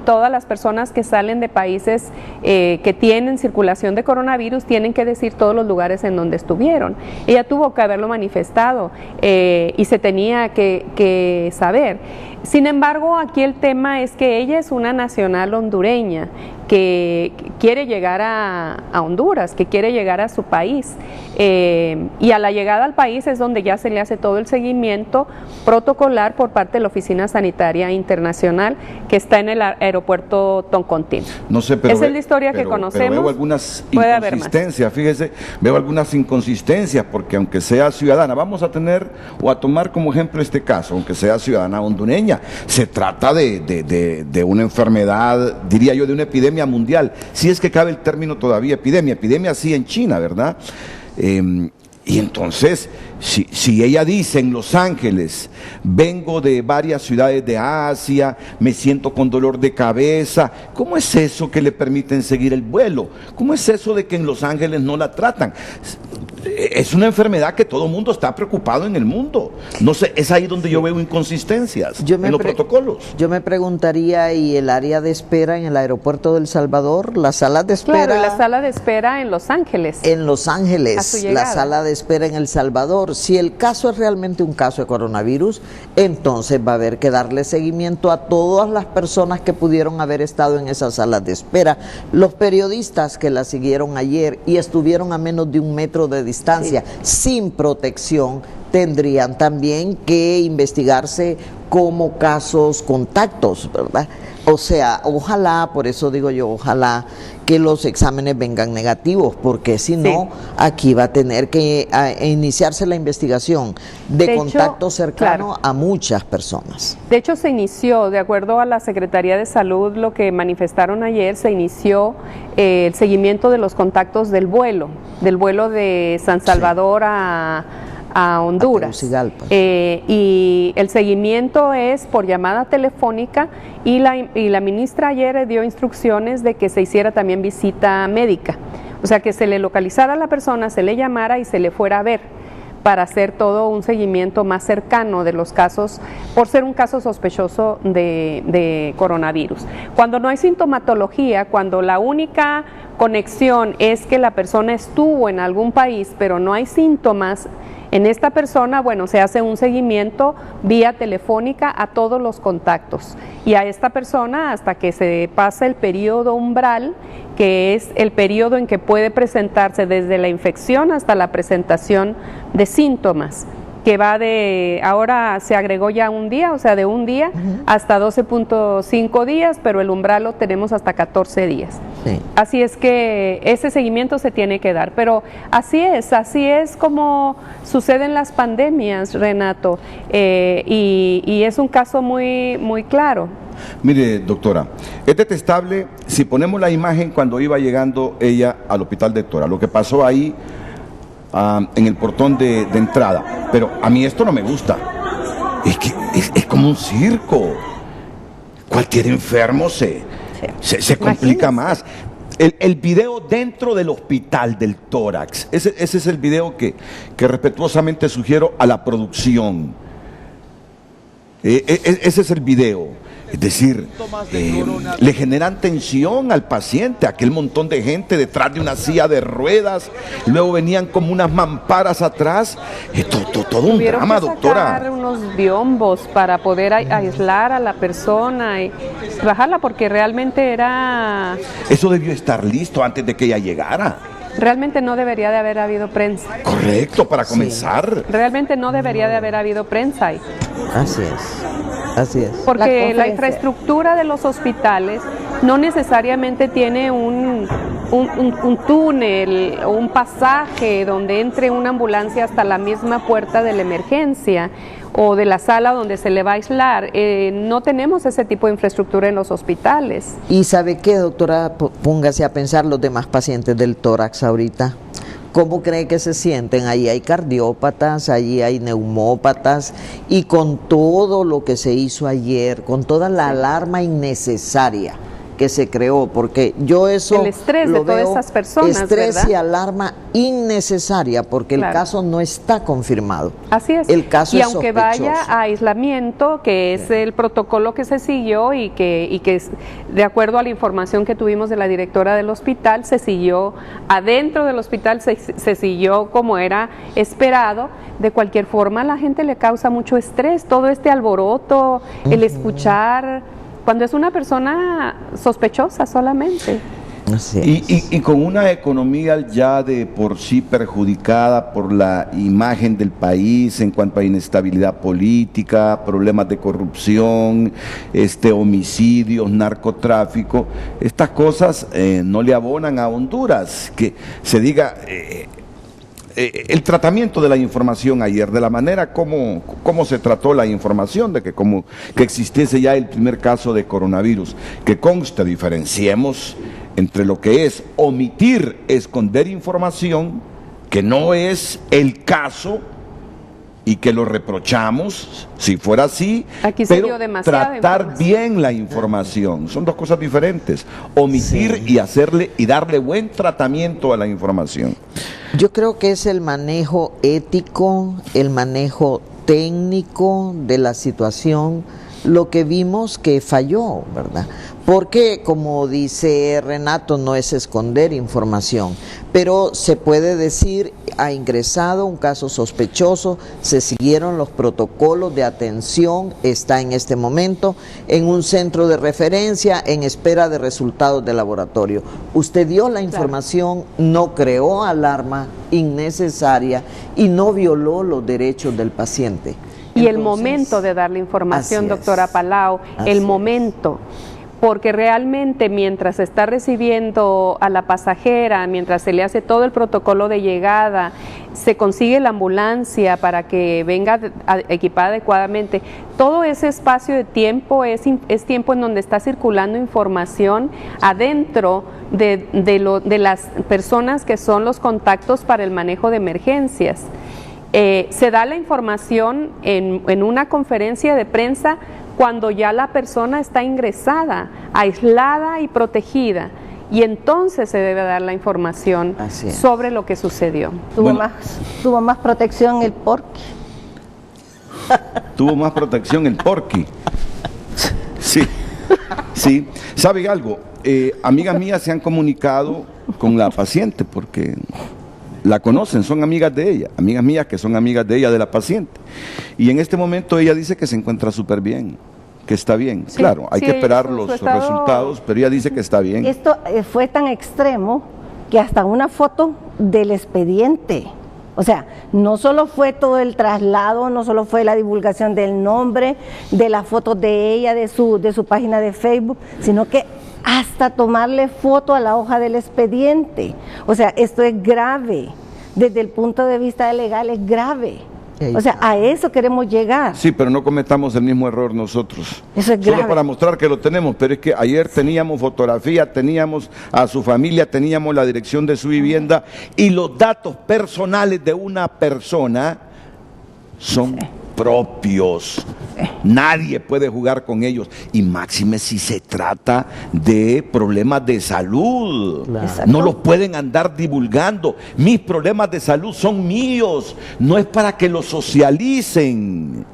todas las personas que salen de países que tienen circulación de coronavirus tienen que decir todos los lugares en donde estuvieron. Ella tuvo que haberlo manifestado y se tenía que saber. Sin embargo, aquí el tema es que ella es una nacional hondureña que quiere llegar a Honduras, que quiere llegar a su país. Y a la llegada al país es donde ya se le hace todo el seguimiento protocolar por parte de la Oficina Sanitaria Internacional que está en el aeropuerto Toncontín. No sé, pero esa es la historia que conocemos. Pero veo algunas inconsistencias, fíjese, veo algunas inconsistencias, porque aunque sea ciudadana, vamos a tener o a tomar como ejemplo este caso, aunque sea ciudadana hondureña, se trata de una enfermedad, diría yo, de una epidemia mundial, si es que cabe el término todavía epidemia sí en China, ¿verdad? Y entonces, si ella dice en Los Ángeles, vengo de varias ciudades de Asia, me siento con dolor de cabeza, ¿cómo es eso que le permiten seguir el vuelo? ¿Cómo es eso de que en Los Ángeles no la tratan? Es una enfermedad que todo el mundo está preocupado en el mundo. No sé, es ahí donde yo veo inconsistencias en los protocolos. Yo me preguntaría, ¿y el área de espera en el aeropuerto de El Salvador? ¿La sala de espera? Claro, la sala de espera en Los Ángeles. En Los Ángeles, la sala de espera en El Salvador. Si el caso es realmente un caso de coronavirus, entonces va a haber que darle seguimiento a todas las personas que pudieron haber estado en esas salas de espera. Los periodistas que la siguieron ayer y estuvieron a menos de 1 metro de distancia, sin protección, tendrían también que investigarse como casos contactos, ¿verdad? O sea, ojalá, por eso digo yo, ojalá que los exámenes vengan negativos, porque si no, aquí va a tener que iniciarse la investigación de contacto cercano a muchas personas. De hecho, se inició, de acuerdo a la Secretaría de Salud, lo que manifestaron ayer, se inició el seguimiento de los contactos del vuelo de San Salvador a Honduras, y el seguimiento es por llamada telefónica y la ministra ayer dio instrucciones de que se hiciera también visita médica, o sea que se le localizara a la persona, se le llamara y se le fuera a ver para hacer todo un seguimiento más cercano de los casos, por ser un caso sospechoso de coronavirus. Cuando no hay sintomatología, cuando la única conexión es que la persona estuvo en algún país pero no hay síntomas en esta persona, bueno, se hace un seguimiento vía telefónica a todos los contactos y a esta persona hasta que se pasa el periodo umbral, que es el periodo en que puede presentarse desde la infección hasta la presentación de síntomas, que va ahora se agregó ya un día, o sea, de un día hasta 12.5 días, pero el umbral lo tenemos hasta 14 días. Sí. Así es que ese seguimiento se tiene que dar, pero así es como suceden las pandemias, Renato, y es un caso muy, muy claro. Mire, doctora, es detestable si ponemos la imagen cuando iba llegando ella al hospital de Tora, lo que pasó ahí en el portón de entrada, pero a mí esto no me gusta, es que es como un circo, cualquier enfermo se complica más. El video dentro del hospital del tórax, ese es el video que respetuosamente sugiero a la producción, ese es el video. Es decir, le generan tensión al paciente, aquel montón de gente detrás de una silla de ruedas, luego venían como unas mamparas atrás, todo un drama, doctora. Sacar unos biombos para poder aislar a la persona y bajarla, porque realmente era... Eso debió estar listo antes de que ella llegara. Realmente no debería de haber habido prensa. Correcto, para comenzar. Sí. Realmente no debería de haber habido prensa ahí. Así es. Así es. Porque la infraestructura de los hospitales no necesariamente tiene un túnel o un pasaje donde entre una ambulancia hasta la misma puerta de la emergencia o de la sala donde se le va a aislar. No tenemos ese tipo de infraestructura en los hospitales. ¿Y sabe qué, doctora? Póngase a pensar los demás pacientes del tórax ahorita. ¿Cómo cree que se sienten? Ahí hay cardiópatas, ahí hay neumópatas, y con todo lo que se hizo ayer, con toda la alarma innecesaria que se creó, porque yo eso el estrés lo de todas veo esas personas, estrés ¿verdad? y alarma innecesaria, porque el caso no está confirmado. Así es. El caso y es aunque sospechoso. vaya a aislamiento, que es el protocolo que se siguió y que de acuerdo a la información que tuvimos de la directora del hospital, se siguió adentro del hospital, se siguió como era esperado. De cualquier forma, a la gente le causa mucho estrés, todo este alboroto, el escuchar, cuando es una persona sospechosa solamente. Y con una economía ya de por sí perjudicada por la imagen del país en cuanto a inestabilidad política, problemas de corrupción, homicidios, narcotráfico, estas cosas no le abonan a Honduras. Que se diga el tratamiento de la información ayer, de la manera como se trató la información de que existiese ya el primer caso de coronavirus, que conste, diferenciemos entre lo que es omitir, esconder información, que no es el caso y que lo reprochamos, si fuera así, aquí se pero dio demasiada tratar información. bien la información, son dos cosas diferentes, omitir y darle buen tratamiento a la información. Yo creo que es el manejo ético, el manejo técnico de la situación, lo que vimos que falló, ¿verdad? Porque, como dice Renato, no es esconder información, pero se puede decir, ha ingresado un caso sospechoso, se siguieron los protocolos de atención, está en este momento en un centro de referencia en espera de resultados de laboratorio. Usted dio la información, no creó alarma innecesaria y no violó los derechos del paciente. Y el momento de dar la información, doctora Palau, el momento, porque realmente mientras se está recibiendo a la pasajera, mientras se le hace todo el protocolo de llegada, se consigue la ambulancia para que venga equipada adecuadamente, todo ese espacio de tiempo es tiempo en donde está circulando información adentro de las personas que son los contactos para el manejo de emergencias. Se da la información en una conferencia de prensa cuando ya la persona está ingresada, aislada y protegida, y entonces se debe dar la información sobre lo que sucedió. Tuvo más protección el Porky. Tuvo más protección el Porky. Sí, sí. ¿Sabe algo? Amigas mías se han comunicado con la paciente porque la conocen, son amigas de ella, amigas mías que son amigas de ella, de la paciente. Y en este momento ella dice que se encuentra súper bien, que está bien. Sí, claro, hay que esperar los resultados, pero ella dice que está bien. Esto fue tan extremo que hasta una foto del expediente. O sea, no solo fue todo el traslado, no solo fue la divulgación del nombre, de las fotos de ella, de su página de Facebook, sino que hasta tomarle foto a la hoja del expediente. O sea, esto es grave. Desde el punto de vista legal es grave. O sea, a eso queremos llegar. Sí, pero no cometamos el mismo error nosotros. Eso es grave. Solo para mostrar que lo tenemos, pero es que ayer teníamos fotografía, teníamos a su familia, teníamos la dirección de su vivienda y los datos personales de una persona son propios. Nadie puede jugar con ellos, y máxime si se trata de problemas de salud. No los pueden andar divulgando. Mis problemas de salud son míos, no es para que los socialicen.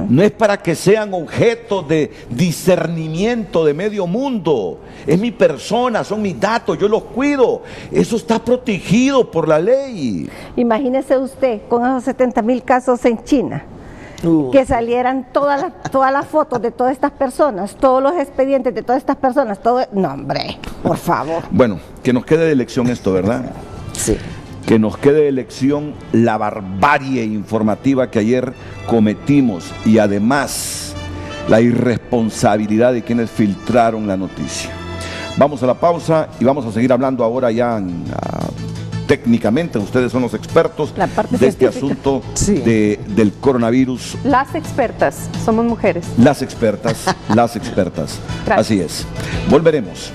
No es para que sean objeto de discernimiento de medio mundo. Es mi persona, son mis datos, yo los cuido. Eso está protegido por la ley. Imagínese usted con esos 70,000 casos en China. Que salieran todas las fotos de todas estas personas, todos los expedientes de todas estas personas, todo. No, hombre, por favor. Bueno, que nos quede de lección esto, ¿verdad? Sí. Que nos quede de lección la barbarie informativa que ayer cometimos y además la irresponsabilidad de quienes filtraron la noticia. Vamos a la pausa y vamos a seguir hablando ahora ya técnicamente, ustedes son los expertos de este asunto del coronavirus. Las expertas, somos mujeres. Las expertas. Gracias. Así es. Volveremos.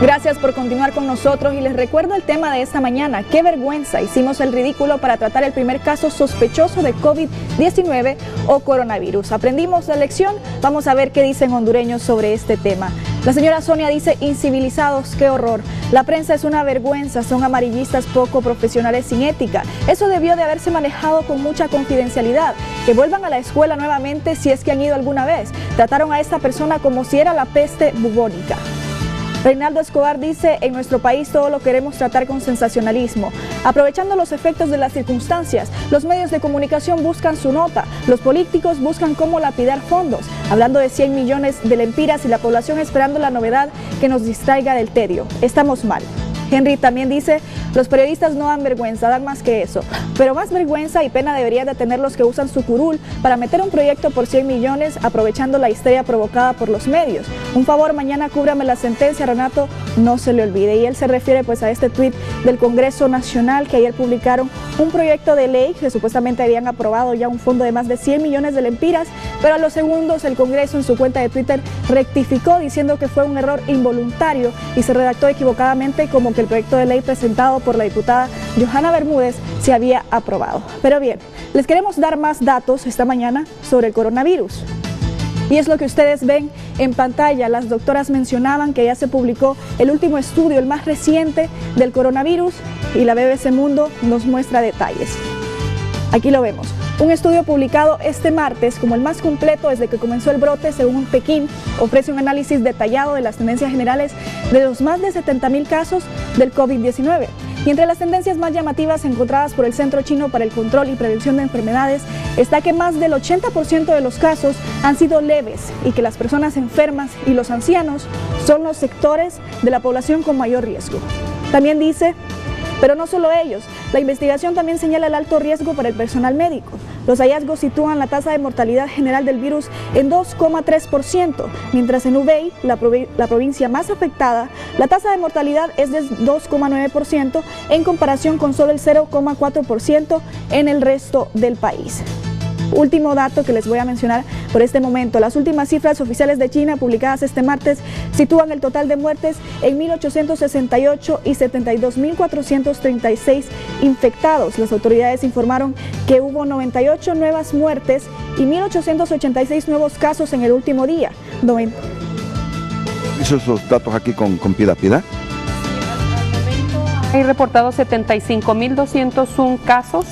Gracias por continuar con nosotros y les recuerdo el tema de esta mañana. ¡Qué vergüenza! Hicimos el ridículo para tratar el primer caso sospechoso de COVID-19 o coronavirus. Aprendimos la lección, vamos a ver qué dicen hondureños sobre este tema. La señora Sonia dice, incivilizados, qué horror. La prensa es una vergüenza, son amarillistas poco profesionales sin ética. Eso debió de haberse manejado con mucha confidencialidad. Que vuelvan a la escuela nuevamente si es que han ido alguna vez. Trataron a esta persona como si era la peste bubónica. Reinaldo Escobar dice, en nuestro país todo lo queremos tratar con sensacionalismo. Aprovechando los efectos de las circunstancias, los medios de comunicación buscan su nota, los políticos buscan cómo lapidar fondos, hablando de 100 millones de lempiras y la población esperando la novedad que nos distraiga del tedio. Estamos mal. Henry también dice, los periodistas no dan vergüenza, dan más que eso. Pero más vergüenza y pena debería de tener los que usan su curul para meter un proyecto por 100 millones aprovechando la histeria provocada por los medios. Un favor, mañana cúbrame la sentencia, Renato, no se le olvide. Y él se refiere pues a este tuit del Congreso Nacional que ayer publicaron un proyecto de ley que supuestamente habían aprobado ya un fondo de más de 100 millones de lempiras, pero a los segundos el Congreso en su cuenta de Twitter rectificó diciendo que fue un error involuntario y se redactó equivocadamente como que el proyecto de ley presentado por la diputada Johanna Bermúdez se había aprobado. Pero bien, les queremos dar más datos esta mañana sobre el coronavirus. Y es lo que ustedes ven en pantalla. Las doctoras mencionaban que ya se publicó el último estudio, el más reciente del coronavirus, y la BBC Mundo nos muestra detalles. Aquí lo vemos. Un estudio publicado este martes como el más completo desde que comenzó el brote, según Pekín, ofrece un análisis detallado de las tendencias generales de los más de 70,000 casos del COVID-19. Y entre las tendencias más llamativas encontradas por el Centro Chino para el Control y Prevención de Enfermedades está que más del 80% de los casos han sido leves y que las personas enfermas y los ancianos son los sectores de la población con mayor riesgo. También dice, pero no solo ellos, la investigación también señala el alto riesgo para el personal médico. Los hallazgos sitúan la tasa de mortalidad general del virus en 2,3%, mientras en Hubei, la provincia más afectada, la tasa de mortalidad es de 2,9% en comparación con solo el 0,4% en el resto del país. Último dato que les voy a mencionar por este momento. Las últimas cifras oficiales de China publicadas este martes sitúan el total de muertes en 1.868 y 72.436 infectados. Las autoridades informaron que hubo 98 nuevas muertes y 1.886 nuevos casos en el último día. Esos datos aquí con Piedad. Hay reportados 75.201 casos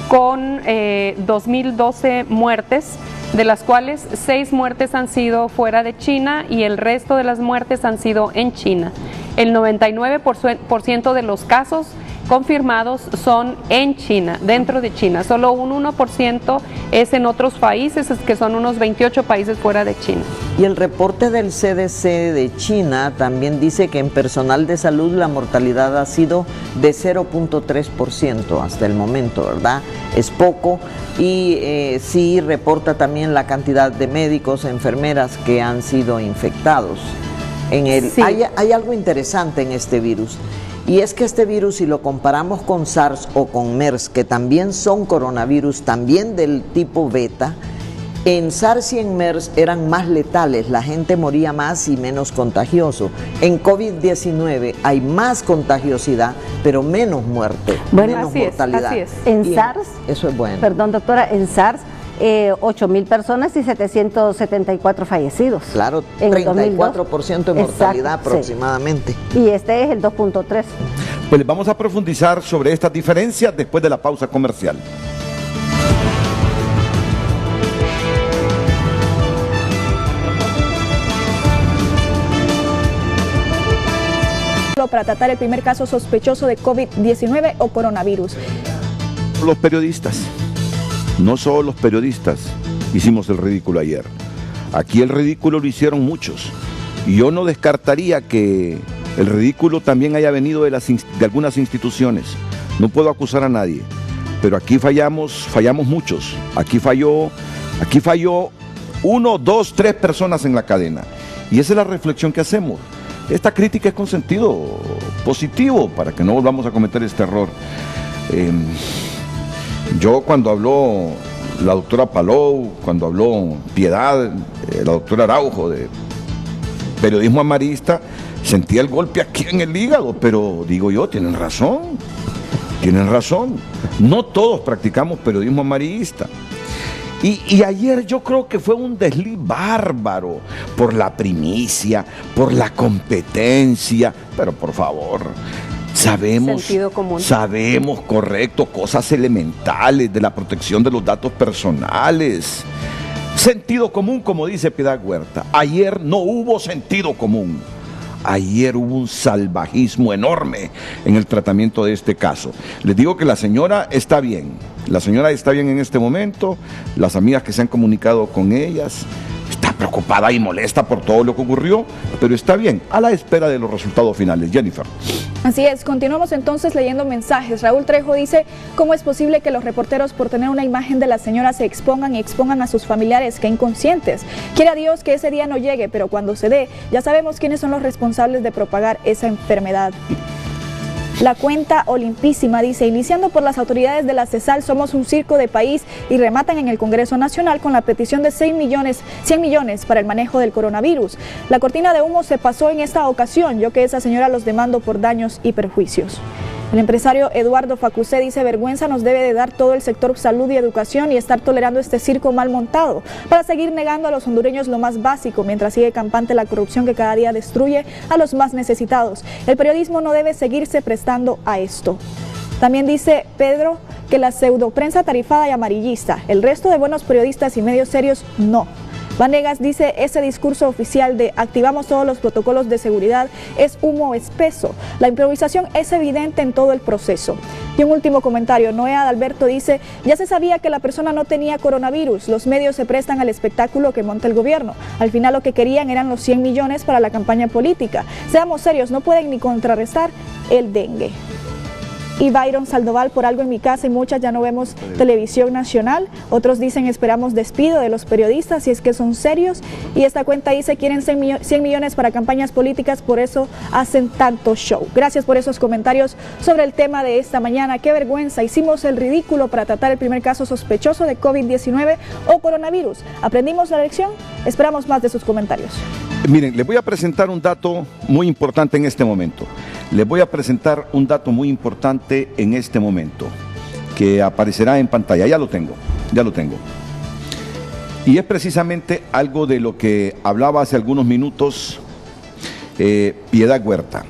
con 2.012 muertes, de las cuales 6 muertes han sido fuera de China y el resto de las muertes han sido en China. El 99% de los casos confirmados son en China, dentro de China. Solo un 1% es en otros países, que son unos 28 países fuera de China. Y el reporte del CDC de China también dice que en personal de salud la mortalidad ha sido de 0.3% hasta el momento, ¿verdad? Es poco y sí reporta también la cantidad de médicos, enfermeras que han sido infectados. Sí. Hay algo interesante en este virus. Y es que este virus, si lo comparamos con SARS o con MERS, que también son coronavirus, también del tipo beta, en SARS y en MERS eran más letales, la gente moría más y menos contagioso. En COVID-19 hay más contagiosidad, pero menos muerte, menos mortalidad. Así es. En SARS, eso es bueno. Perdón, doctora, en SARS 8.000 personas y 774 fallecidos. Claro, 34% de mortalidad. Exacto, aproximadamente. Sí. Y este es el 2.3. Pues les vamos a profundizar sobre estas diferencias después de la pausa comercial. Para tratar el primer caso sospechoso de COVID-19 o coronavirus. Los periodistas. No solo los periodistas hicimos el ridículo ayer. Aquí el ridículo lo hicieron muchos. Y yo no descartaría que el ridículo también haya venido de algunas instituciones. No puedo acusar a nadie. Pero aquí fallamos muchos. Aquí falló 1, 2, 3 personas en la cadena. Y esa es la reflexión que hacemos. Esta crítica es con sentido positivo para que no volvamos a cometer este error. Yo cuando habló la doctora Palou, cuando habló Piedad, la doctora Araujo de periodismo amarista, sentía el golpe aquí en el hígado, pero digo yo, tienen razón. No todos practicamos periodismo amarillista. Y ayer yo creo que fue un desliz bárbaro por la primicia, por la competencia, pero por favor, sabemos, correcto, cosas elementales de la protección de los datos personales. Sentido común, como dice Piedad Huerta. Ayer no hubo sentido común. Ayer hubo un salvajismo enorme en el tratamiento de este caso. Les digo que la señora está bien. La señora está bien en este momento. Las amigas que se han comunicado con ellas, está preocupada y molesta por todo lo que ocurrió, pero está bien, a la espera de los resultados finales. Jennifer. Así es, continuamos entonces leyendo mensajes. Raúl Trejo dice: ¿cómo es posible que los reporteros, por tener una imagen de la señora, se expongan y expongan a sus familiares? ¡Qué inconscientes! Quiera Dios que ese día no llegue, pero cuando se dé, ya sabemos quiénes son los responsables de propagar esa enfermedad. La cuenta Olimpísima dice: iniciando por las autoridades de la CESAL, somos un circo de país, y rematan en el Congreso Nacional con la petición de 100 millones para el manejo del coronavirus. La cortina de humo se pasó en esta ocasión, yo que esa señora los demando por daños y perjuicios. El empresario Eduardo Facusé dice: vergüenza nos debe de dar todo el sector salud y educación y estar tolerando este circo mal montado para seguir negando a los hondureños lo más básico mientras sigue campante la corrupción que cada día destruye a los más necesitados. El periodismo no debe seguirse prestando a esto. También dice Pedro que la pseudoprensa tarifada y amarillista, el resto de buenos periodistas y medios serios no. Vanegas dice: ese discurso oficial de activamos todos los protocolos de seguridad es humo espeso. La improvisación es evidente en todo el proceso. Y un último comentario, Noé Adalberto dice: ya se sabía que la persona no tenía coronavirus, los medios se prestan al espectáculo que monta el gobierno. Al final lo que querían eran los 100 millones para la campaña política. Seamos serios, no pueden ni contrarrestar el dengue. Y Byron Sandoval: por algo en mi casa y muchas ya no vemos televisión nacional. Otros dicen: esperamos despido de los periodistas si es que son serios. Y esta cuenta dice: quieren 100 millones para campañas políticas, por eso hacen tanto show. Gracias por esos comentarios sobre el tema de esta mañana. Qué vergüenza, hicimos el ridículo para tratar el primer caso sospechoso de COVID-19 o coronavirus. ¿Aprendimos la lección? Esperamos más de sus comentarios. Miren, les voy a presentar un dato muy importante en este momento. Que aparecerá en pantalla. Ya lo tengo. Y es precisamente algo de lo que hablaba hace algunos minutos Piedad Huerta.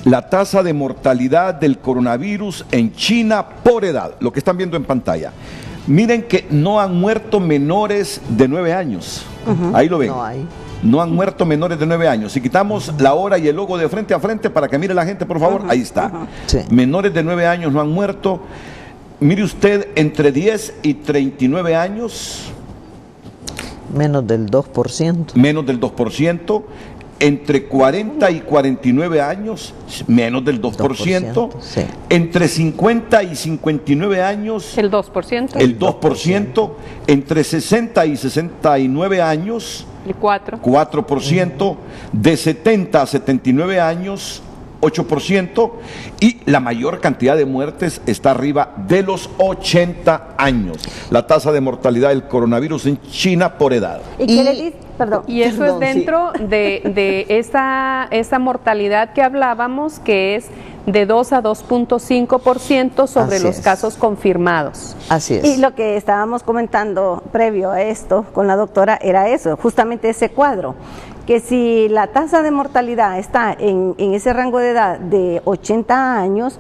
La tasa de mortalidad del coronavirus en China por edad, lo que están viendo en pantalla. Miren que no han muerto menores de 9 años. Ahí lo ven. No han muerto menores de 9 años. Si quitamos la hora y el logo de frente a frente para que mire la gente, por favor, ahí está. Sí. Menores de 9 años no han muerto. Mire usted, entre 10 y 39 años. Menos del 2%. Menos del 2%. Entre 40 y 49 años, menos del 2%. Sí. Entre 50 y 59 años, el 2%. El 2%. Entre 60 y 69 años, el 4%. 4%. De 70 a 79 años, 8%. Y la mayor cantidad de muertes está arriba de los 80 años. La tasa de mortalidad del coronavirus en China por edad. ¿Y qué le dice? Y eso es dentro de esta mortalidad que hablábamos, que es de 2 a 2.5% sobre los casos confirmados. Así es. Y lo que estábamos comentando previo a esto con la doctora era eso, justamente ese cuadro, que si la tasa de mortalidad está en ese rango de edad de 80 años,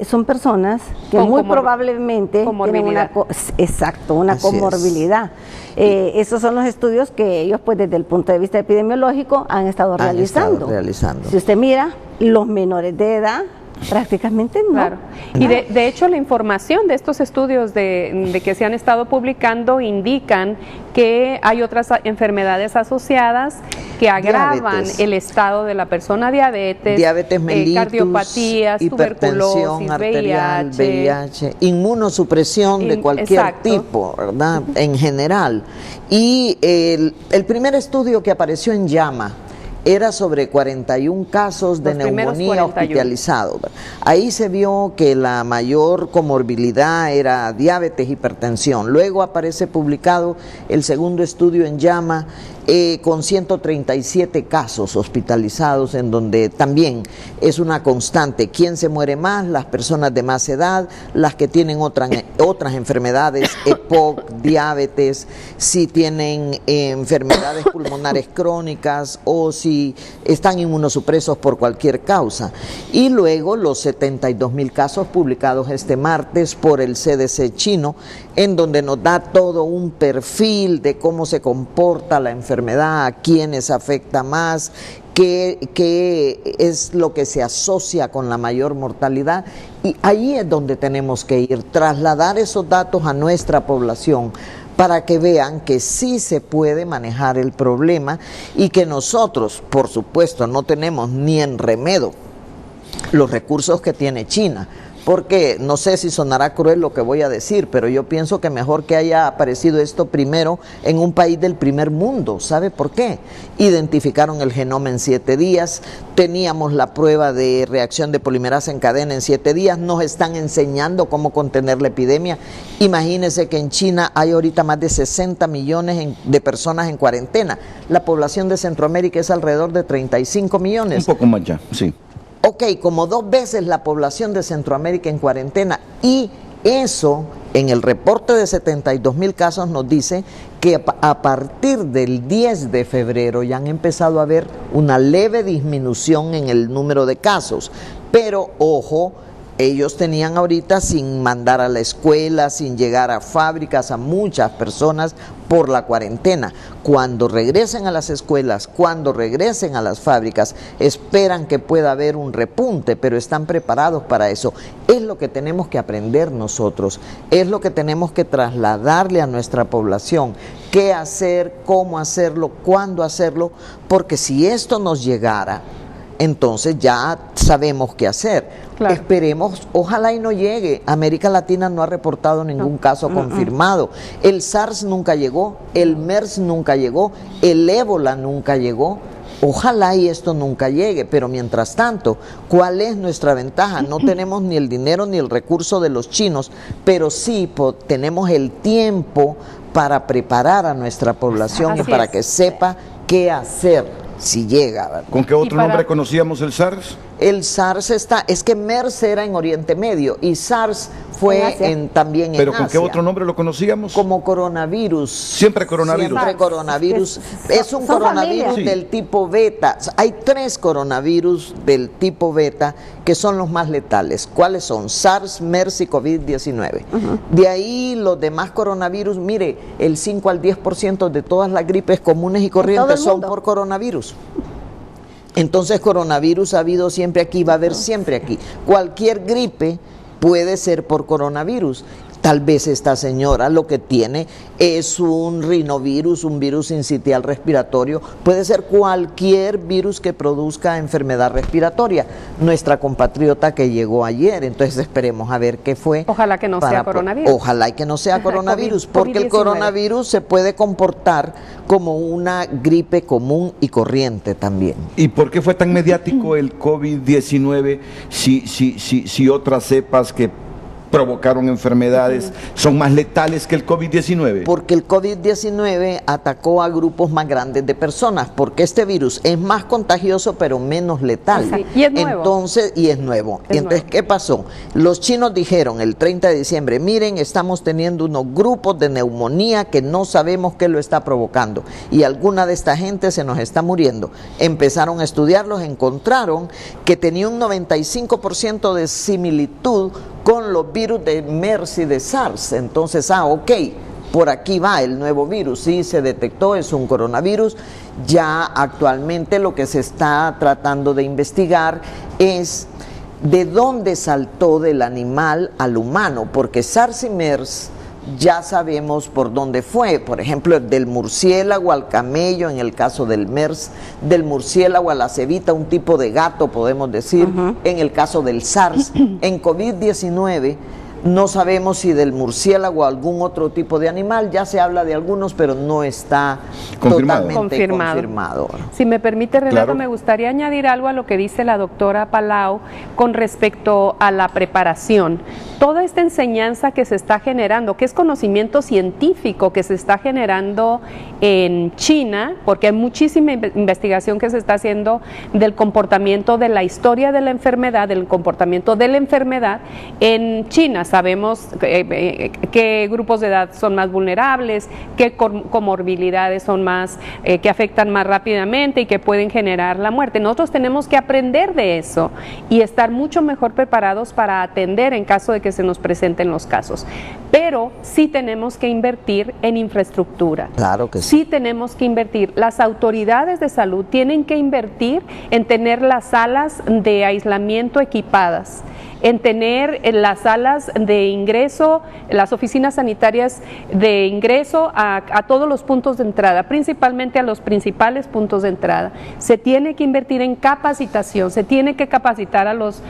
son personas que muy probablemente tienen una comorbilidad. Esos son los estudios que ellos, pues desde el punto de vista epidemiológico, han estado realizando. Si usted mira, los menores de edad prácticamente no. Claro. Y de hecho la información de estos estudios de que se han estado publicando indican que hay otras enfermedades asociadas que agravan el estado de la persona: diabetes mellitus, cardiopatías, hipertensión arterial, VIH, inmunosupresión de cualquier tipo, ¿verdad? En general. Y el primer estudio que apareció en JAMA era sobre 41 casos de Los primeros neumonía 41. hospitalizados. Ahí se vio que la mayor comorbilidad era diabetes, hipertensión. Luego aparece publicado el segundo estudio en JAMA con 137 casos hospitalizados, en donde también es una constante. ¿Quién se muere más? Las personas de más edad, las que tienen otras enfermedades, EPOC, diabetes, si tienen enfermedades pulmonares crónicas o si están inmunosupresos por cualquier causa. Y luego los 72,000 casos publicados este martes por el CDC chino, en donde nos da todo un perfil de cómo se comporta la enfermedad, a quiénes afecta más, qué es lo que se asocia con la mayor mortalidad. Y ahí es donde tenemos que ir, trasladar esos datos a nuestra población para que vean que sí se puede manejar el problema y que nosotros, por supuesto, no tenemos ni en remedio los recursos que tiene China. Porque no sé si sonará cruel lo que voy a decir, pero yo pienso que mejor que haya aparecido esto primero en un país del primer mundo. ¿Sabe por qué? Identificaron el genoma en 7 días, teníamos la prueba de reacción de polimerasa en cadena en 7 días, nos están enseñando cómo contener la epidemia. Imagínense que en China hay ahorita más de 60 millones de personas en cuarentena. La población de Centroamérica es alrededor de 35 millones. Un poco más ya, sí. Ok, como 2 veces la población de Centroamérica en cuarentena, y eso en el reporte de 72,000 casos nos dice que a partir del 10 de febrero ya han empezado a haber una leve disminución en el número de casos, pero ojo, ellos tenían ahorita sin mandar a la escuela, sin llegar a fábricas a muchas personas por la cuarentena. Cuando regresen a las escuelas, cuando regresen a las fábricas, esperan que pueda haber un repunte, pero están preparados para eso. Es lo que tenemos que aprender nosotros, es lo que tenemos que trasladarle a nuestra población. Qué hacer, cómo hacerlo, cuándo hacerlo, porque si esto nos llegara, entonces ya sabemos qué hacer. Claro. Esperemos, ojalá y no llegue. América Latina no ha reportado ningún caso confirmado. El SARS nunca llegó, el MERS nunca llegó, el ébola nunca llegó. Ojalá y esto nunca llegue, pero mientras tanto, ¿cuál es nuestra ventaja? No tenemos ni el dinero ni el recurso de los chinos, pero sí tenemos el tiempo para preparar a nuestra población y para que sepa qué hacer si llega, ¿verdad? ¿Con qué otro nombre conocíamos el SARS? El SARS es que MERS era en Oriente Medio y SARS fue también en Asia. ¿Pero con qué otro nombre lo conocíamos? Como coronavirus. Siempre coronavirus. Siempre coronavirus. Es un coronavirus del tipo beta. Hay 3 coronavirus del tipo beta que son los más letales. ¿Cuáles son? SARS, MERS y COVID-19. De ahí los demás coronavirus, mire, el 5 al 10% de todas las gripes comunes y corrientes son por coronavirus. Entonces coronavirus ha habido siempre aquí, va a haber siempre aquí. Cualquier gripe puede ser por coronavirus. Tal vez esta señora lo que tiene es un rinovirus, un virus sincitial respiratorio. Puede ser cualquier virus que produzca enfermedad respiratoria. Nuestra compatriota que llegó ayer, entonces esperemos a ver qué fue. Ojalá que no sea coronavirus. Ojalá y que no sea coronavirus, porque el coronavirus se puede comportar como una gripe común y corriente también. ¿Y por qué fue tan mediático el COVID-19 si otras cepas que provocaron enfermedades son más letales que el COVID-19? Porque el COVID-19 atacó a grupos más grandes de personas, porque este virus es más contagioso pero menos letal. Sí, y es nuevo. Entonces, y es nuevo. Entonces, ¿qué pasó? Los chinos dijeron el 30 de diciembre, miren, estamos teniendo unos grupos de neumonía que no sabemos qué lo está provocando y alguna de esta gente se nos está muriendo. Empezaron a estudiarlos, encontraron que tenía un 95% de similitud con los virus de MERS y de SARS. Entonces, ok, por aquí va el nuevo virus, sí se detectó, es un coronavirus. Ya actualmente lo que se está tratando de investigar es de dónde saltó del animal al humano, porque SARS y MERS ya sabemos por dónde fue, por ejemplo, del murciélago al camello, en el caso del MERS, del murciélago a la cebita, un tipo de gato, podemos decir, en el caso del SARS. En COVID-19 No sabemos si del murciélago o algún otro tipo de animal, ya se habla de algunos, pero no está totalmente confirmado. Si me permite, Renato, Claro. me gustaría añadir algo a lo que dice la doctora Palau con respecto a la preparación. Toda esta enseñanza que se está generando, que es conocimiento científico que se está generando en China, porque hay muchísima investigación que se está haciendo del comportamiento de la historia de la enfermedad, del comportamiento de la enfermedad en China. Sabemos qué grupos de edad son más vulnerables, qué comorbilidades son más, que afectan más rápidamente y que pueden generar la muerte. Nosotros tenemos que aprender de eso y estar mucho mejor preparados para atender en caso de que se nos presenten los casos. Pero sí tenemos que invertir en infraestructura. Claro que sí. Sí tenemos que invertir. Las autoridades de salud tienen que invertir en tener las salas de aislamiento equipadas, en tener las salas de ingreso, las oficinas sanitarias de ingreso a todos los puntos de entrada, principalmente a los principales puntos de entrada. Se tiene que invertir en capacitación, se tiene que capacitar a los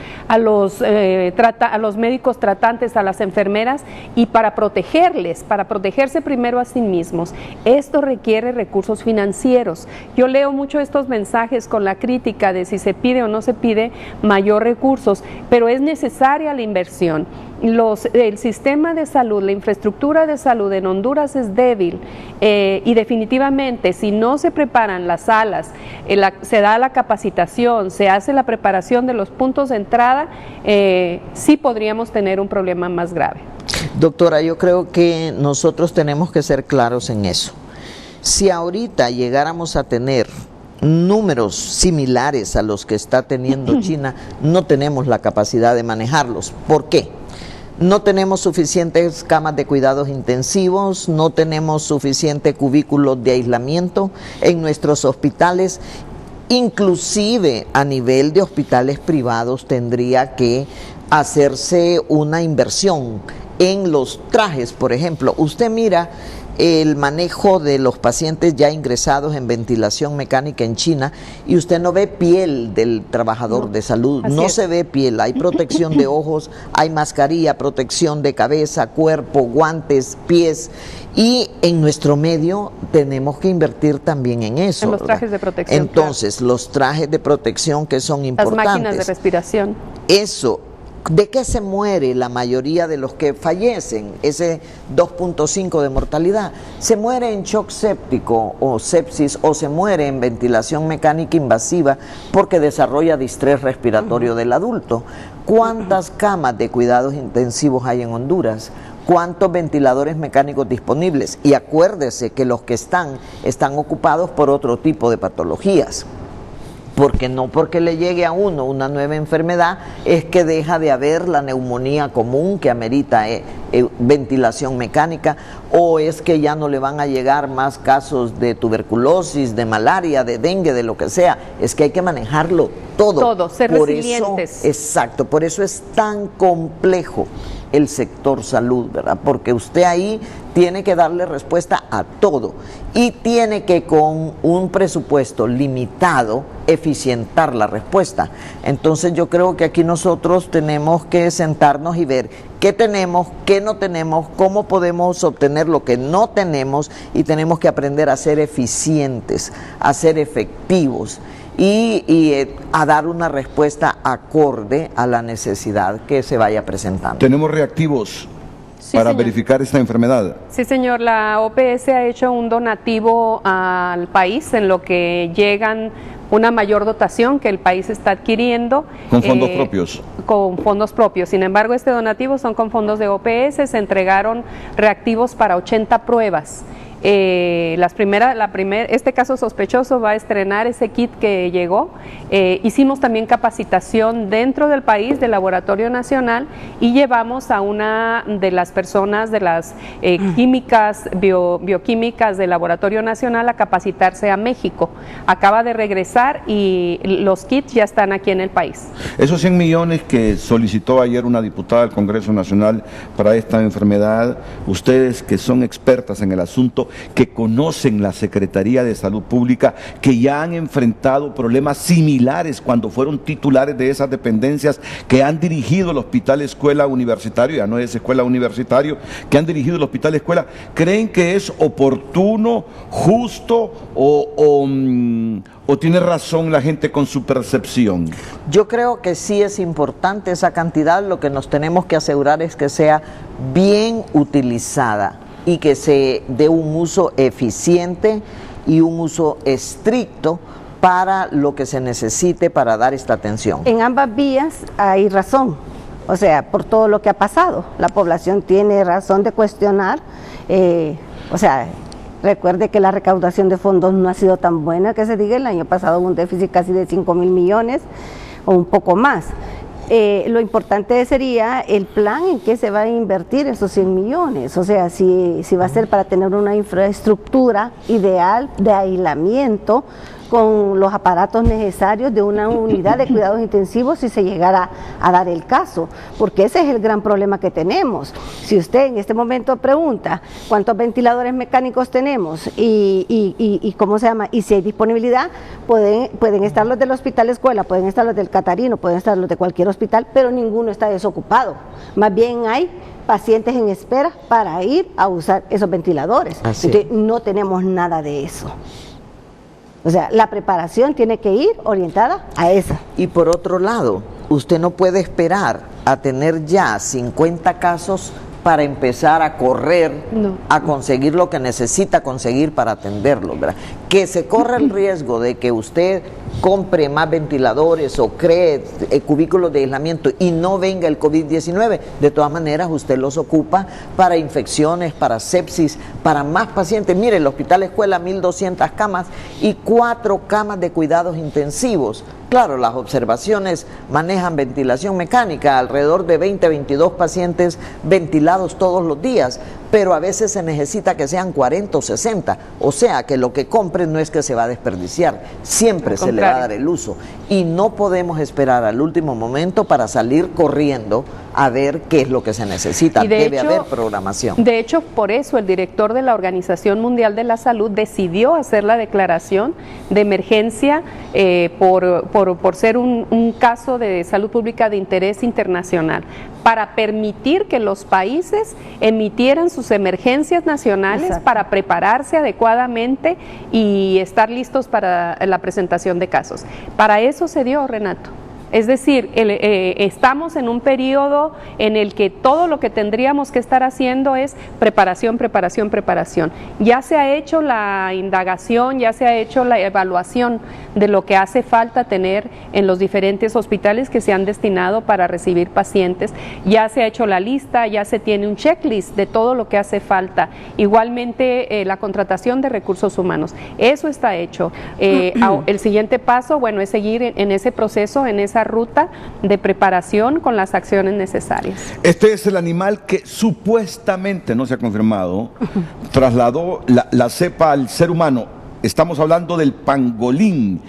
médicos tratantes, a las enfermeras, y para protegerse primero a sí mismos. Esto requiere recursos financieros. Yo leo mucho estos mensajes con la crítica de si se pide o no se pide mayor recursos, pero es necesaria la inversión. El sistema de salud, la infraestructura de salud en Honduras es débil, y definitivamente si no se preparan las salas, se da la capacitación, se hace la preparación de los puntos de entrada, sí podríamos tener un problema más grave. Doctora, yo creo que nosotros tenemos que ser claros en eso. Si ahorita llegáramos a tener números similares a los que está teniendo China, no tenemos la capacidad de manejarlos. ¿Por qué? No tenemos suficientes camas de cuidados intensivos, no tenemos suficientes cubículos de aislamiento en nuestros hospitales. Inclusive a nivel de hospitales privados tendría que hacerse una inversión en los trajes, por ejemplo. Usted mira el manejo de los pacientes ya ingresados en ventilación mecánica en China y usted no ve piel del trabajador de salud, no se ve piel, hay protección de ojos, hay mascarilla, protección de cabeza, cuerpo, guantes, pies, y en nuestro medio tenemos que invertir también en eso. En los trajes de protección. Entonces, claro, los trajes de protección que son importantes. Las máquinas de respiración. Eso. ¿De qué se muere la mayoría de los que fallecen? Ese 2.5 de mortalidad. Se muere en shock séptico o sepsis, o se muere en ventilación mecánica invasiva porque desarrolla distrés respiratorio del adulto. ¿Cuántas camas de cuidados intensivos hay en Honduras? ¿Cuántos ventiladores mecánicos disponibles? Y acuérdese que los que están ocupados por otro tipo de patologías. Porque no porque le llegue a uno una nueva enfermedad es que deja de haber la neumonía común que amerita ventilación mecánica, o es que ya no le van a llegar más casos de tuberculosis, de malaria, de dengue, de lo que sea. Es que hay que manejarlo todo. Todo, ser resilientes. Exacto, por eso es tan complejo el sector salud, ¿verdad? Porque usted ahí tiene que darle respuesta a todo y tiene que, con un presupuesto limitado, eficientar la respuesta. Entonces yo creo que aquí nosotros tenemos que sentarnos y ver qué tenemos, qué no tenemos, cómo podemos obtener lo que no tenemos, y tenemos que aprender a ser eficientes, a ser efectivos y a dar una respuesta acorde a la necesidad que se vaya presentando. ¿Tenemos reactivos para verificar esta enfermedad? Sí, señor. La OPS ha hecho un donativo al país en lo que llegan una mayor dotación que el país está adquiriendo. ¿Con fondos propios? Con fondos propios. Sin embargo, este donativo son con fondos de OPS. Se entregaron reactivos para 80 pruebas. Este caso sospechoso va a estrenar ese kit que llegó. Hicimos también capacitación dentro del país del Laboratorio Nacional y llevamos a una de las personas de las químicas, bioquímicas del Laboratorio Nacional a capacitarse a México. Acaba de regresar y los kits ya están aquí en el país. Esos 100 millones que solicitó ayer una diputada del Congreso Nacional para esta enfermedad, ustedes que son expertas en el asunto, que conocen la Secretaría de Salud Pública, que ya han enfrentado problemas similares cuando fueron titulares de esas dependencias, que han dirigido el Hospital Escuela Universitario, ya no es Escuela Universitario, que han dirigido el Hospital Escuela, ¿creen que es oportuno, justo o tiene razón la gente con su percepción? Yo creo que sí es importante esa cantidad, lo que nos tenemos que asegurar es que sea bien utilizada y que se dé un uso eficiente y un uso estricto para lo que se necesite para dar esta atención. En ambas vías hay razón, o sea, por todo lo que ha pasado, la población tiene razón de cuestionar, recuerde que la recaudación de fondos no ha sido tan buena que se diga. El año pasado hubo un déficit casi de 5.000 millones o un poco más. Lo importante sería el plan en que se va a invertir esos 100 millones, o sea, si va a ser para tener una infraestructura ideal de aislamiento con los aparatos necesarios de una unidad de cuidados intensivos si se llegara a dar el caso, porque ese es el gran problema que tenemos. Si usted en este momento pregunta cuántos ventiladores mecánicos tenemos y cómo se llama, y si hay disponibilidad, pueden estar los del Hospital Escuela, pueden estar los del Catarino, pueden estar los de cualquier hospital, pero ninguno está desocupado. Más bien hay pacientes en espera para ir a usar esos ventiladores. Entonces, no tenemos nada de eso. O sea, la preparación tiene que ir orientada a esa. Y por otro lado, usted no puede esperar a tener ya 50 casos para empezar a correr, a conseguir lo que necesita conseguir para atenderlo, ¿verdad? Que se corra el riesgo de que usted compre más ventiladores o cree cubículos de aislamiento y no venga el COVID-19, de todas maneras usted los ocupa para infecciones, para sepsis, para más pacientes. Mire, el Hospital Escuela 1.200 camas y 4 camas de cuidados intensivos. Claro, las observaciones manejan ventilación mecánica, alrededor de 20-22 pacientes ventilados todos los días, pero a veces se necesita que sean 40 o 60, o sea que lo que compren no es que se va a desperdiciar, siempre se le va a dar el uso y no podemos esperar al último momento para salir corriendo a ver qué es lo que se necesita, debe haber programación. De hecho, por eso el director de la Organización Mundial de la Salud decidió hacer la declaración de emergencia por ser un caso de salud pública de interés internacional, para permitir que los países emitieran sus emergencias nacionales para prepararse adecuadamente y estar listos para la presentación de casos. Para eso se dio, Renato. Es decir, estamos en un periodo en el que todo lo que tendríamos que estar haciendo es preparación, preparación, preparación. Ya se ha hecho la indagación, ya se ha hecho la evaluación de lo que hace falta tener en los diferentes hospitales que se han destinado para recibir pacientes. Ya se ha hecho la lista, ya se tiene un checklist de todo lo que hace falta. Igualmente la contratación de recursos humanos. Eso está hecho. El siguiente paso, bueno, es seguir en ese proceso, en esa ruta de preparación con las acciones necesarias. Este es el animal que supuestamente, no se ha confirmado, trasladó la cepa al ser humano. Estamos hablando del pangolín.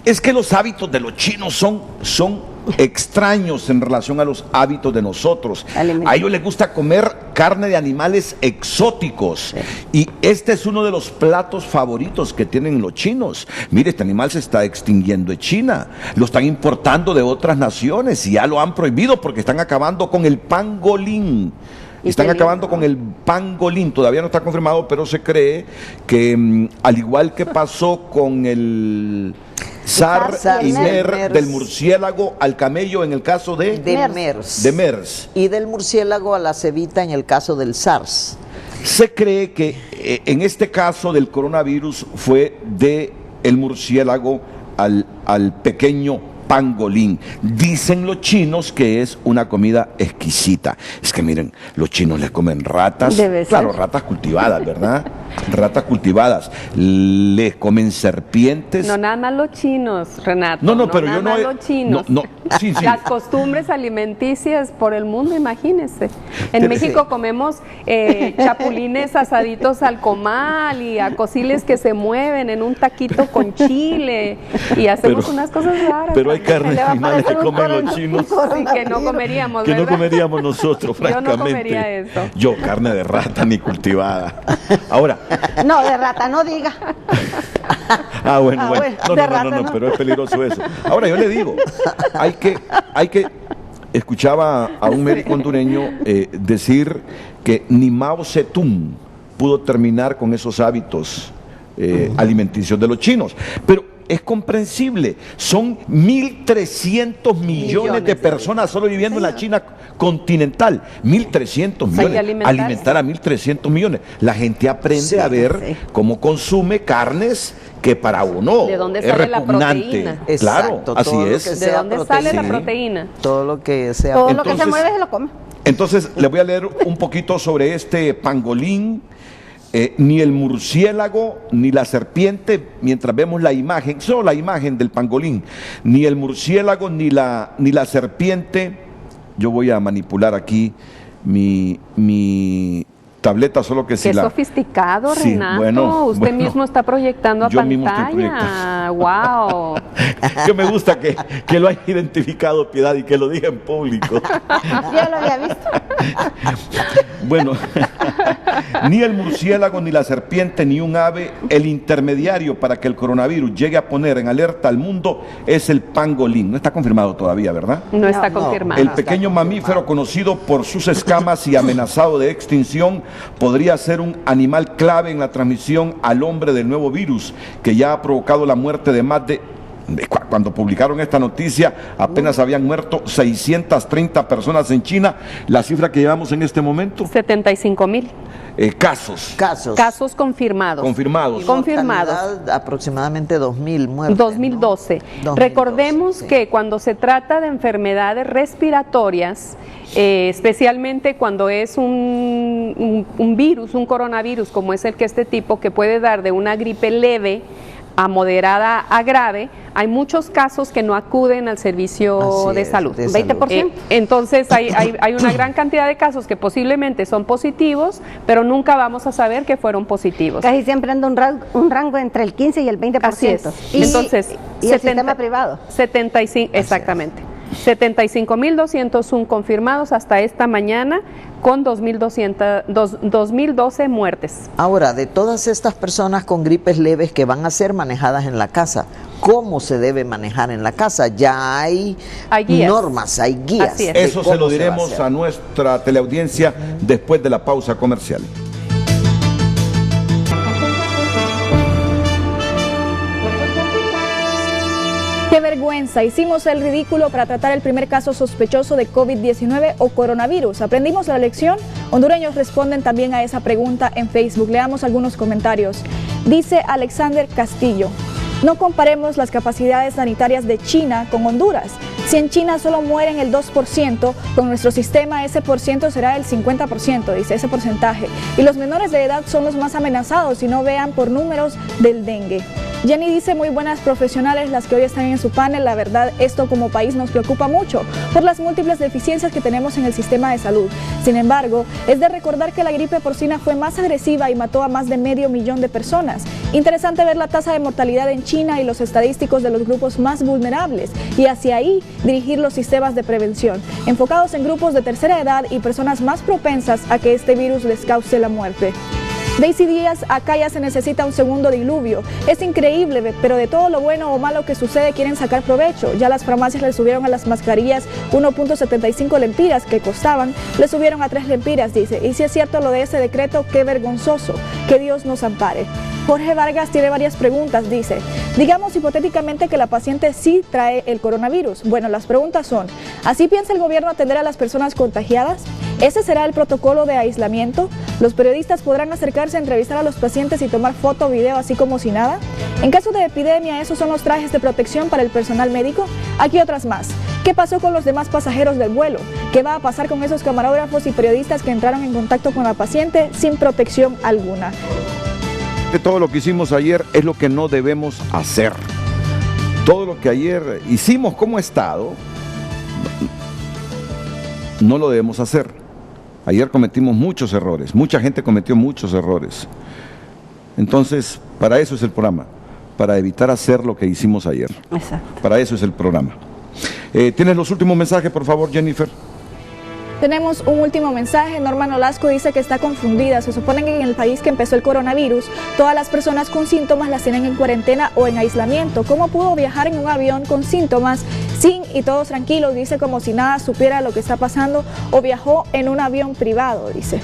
Es que los hábitos de los chinos son extraños en relación a los hábitos de nosotros. A ellos les gusta comer carne de animales exóticos y este es uno de los platos favoritos que tienen los chinos. Mire, este animal se está extinguiendo en China, lo están importando de otras naciones y ya lo han prohibido porque están acabando con el pangolín. Están acabando con el pangolín, todavía no está confirmado, pero se cree que al igual que pasó con el SARS y MERS, del murciélago al camello en el caso de MERS. Y del murciélago a la cebita en el caso del SARS. Se cree que en este caso del coronavirus fue de el murciélago al pequeño pangolín. Dicen los chinos que es una comida exquisita. Es que miren, los chinos les comen ratas, claro, ratas cultivadas, ¿verdad? Ratas cultivadas, les comen serpientes. No, nada más los chinos, Renato. No, pero yo no. Los chinos. Sí. Las costumbres alimenticias por el mundo, imagínense. En México comemos chapulines asaditos al comal y acosiles que se mueven en un taquito con chile y hacemos unas cosas raras. Pero hay carne de animales que comen los chinos. Sí, que no comeríamos, ¿verdad? Que no comeríamos nosotros, francamente. Yo no comería eso. Yo, carne de rata ni cultivada. Ahora, No, de rata no diga. Bueno. bueno, No, pero es peligroso eso. Ahora yo le digo, hay que escuchaba a un médico hondureño decir que ni Mao Zedong pudo terminar con esos hábitos alimenticios de los chinos, pero es comprensible, son 1.300 millones de personas solo viviendo en la China continental, 1.300 millones, alimentar a 1.300 millones, la gente aprende a ver cómo consume carnes que para uno ¿de dónde es sale repugnante? la proteína? Claro, así es. ¿De dónde sale la proteína? Todo lo que sea. Todo lo que se mueve se lo come. Entonces, le voy a leer un poquito sobre este pangolín. Ni el murciélago ni la serpiente, mientras vemos la imagen, solo la imagen del pangolín, ni el murciélago ni la serpiente. Yo voy a manipular aquí mi tableta, solo que si Qué la... sofisticado, Sí, Renato. Usted mismo está proyectando a yo mismo estoy pantalla. Wow. Que me gusta que lo haya identificado, Piedad, y que lo diga en público. Yo lo había visto. Bueno, ni el murciélago, ni la serpiente, ni un ave, el intermediario para que el coronavirus llegue a poner en alerta al mundo es el pangolín. No está confirmado todavía, ¿verdad? No está confirmado. El pequeño mamífero conocido por sus escamas y amenazado de extinción podría ser un animal clave en la transmisión al hombre del nuevo virus que ya ha provocado la muerte de más de... Cuando publicaron esta noticia, apenas habían muerto 630 personas en China. La cifra que llevamos en este momento, 75,000 casos confirmados. Confirmados. Mortalidad, aproximadamente 2.000 muertes. 2012. 2012, Recordemos sí. que cuando se trata de enfermedades respiratorias, especialmente cuando es un virus, un coronavirus, como es el que este tipo, que puede dar de una gripe leve a moderada a grave, hay muchos casos que no acuden al servicio de salud. 20%. Entonces hay una gran cantidad de casos que posiblemente son positivos, pero nunca vamos a saber que fueron positivos. Casi siempre anda un rango entre el 15 y el 20%. Así es. Y, Entonces, y el sistema privado. 75, exactamente. 75,201 confirmados hasta esta mañana, con 2.012 muertes. Ahora, de todas estas personas con gripes leves que van a ser manejadas en la casa, ¿cómo se debe manejar en la casa? Ya hay guías. normas, hay guías. Así es. de Eso se cómo lo va a diremos hacer. a nuestra teleaudiencia después de la pausa comercial. Qué vergüenza, hicimos el ridículo para tratar el primer caso sospechoso de COVID-19 o coronavirus. ¿Aprendimos la lección? Hondureños responden también a esa pregunta en Facebook. Leamos algunos comentarios. Dice Alexander Castillo: no comparemos las capacidades sanitarias de China con Honduras. Si en China solo mueren el 2%, con nuestro sistema ese porciento será el 50%, dice ese porcentaje. Y los menores de edad son los más amenazados, y no vean por números del dengue. Jenny dice: muy buenas profesionales las que hoy están en su panel. La verdad, esto como país nos preocupa mucho por las múltiples deficiencias que tenemos en el sistema de salud. Sin embargo, es de recordar que la gripe porcina fue más agresiva y mató a más de 500,000 de personas. Interesante ver la tasa de mortalidad en China y los estadísticos de los grupos más vulnerables, y hacia ahí dirigir los sistemas de prevención, enfocados en grupos de tercera edad y personas más propensas a que este virus les cause la muerte. Daisy Díaz: acá ya se necesita un segundo diluvio. Es increíble, pero de todo lo bueno o malo que sucede quieren sacar provecho. Ya las farmacias le subieron a las mascarillas 1.75 lempiras que costaban, le subieron a 3 lempiras, dice. Y si es cierto lo de ese decreto, qué vergonzoso. Que Dios nos ampare. Jorge Vargas tiene varias preguntas, dice: digamos hipotéticamente que la paciente sí trae el coronavirus. Bueno, las preguntas son: ¿así piensa el gobierno atender a las personas contagiadas? ¿Ese será el protocolo de aislamiento? ¿Los periodistas podrán acercarse a entrevistar a los pacientes y tomar foto o video así como si nada? En caso de epidemia, ¿esos son los trajes de protección para el personal médico? Aquí otras más. ¿Qué pasó con los demás pasajeros del vuelo? ¿Qué va a pasar con esos camarógrafos y periodistas que entraron en contacto con la paciente sin protección alguna? Todo lo que hicimos ayer es lo que no debemos hacer. Todo lo que ayer hicimos como Estado no lo debemos hacer. Ayer cometimos muchos errores, mucha gente cometió muchos errores. Entonces, para eso es el programa, para evitar hacer lo que hicimos ayer. Exacto. Para eso es el programa. ¿Tienes los últimos mensajes, por favor, Jennifer? Tenemos un último mensaje. Norma Nolasco dice que está confundida. Se supone que en el país que empezó el coronavirus, todas las personas con síntomas las tienen en cuarentena o en aislamiento. ¿Cómo pudo viajar en un avión con síntomas sin y todos tranquilos? Dice como si nada supiera lo que está pasando, o viajó en un avión privado, dice.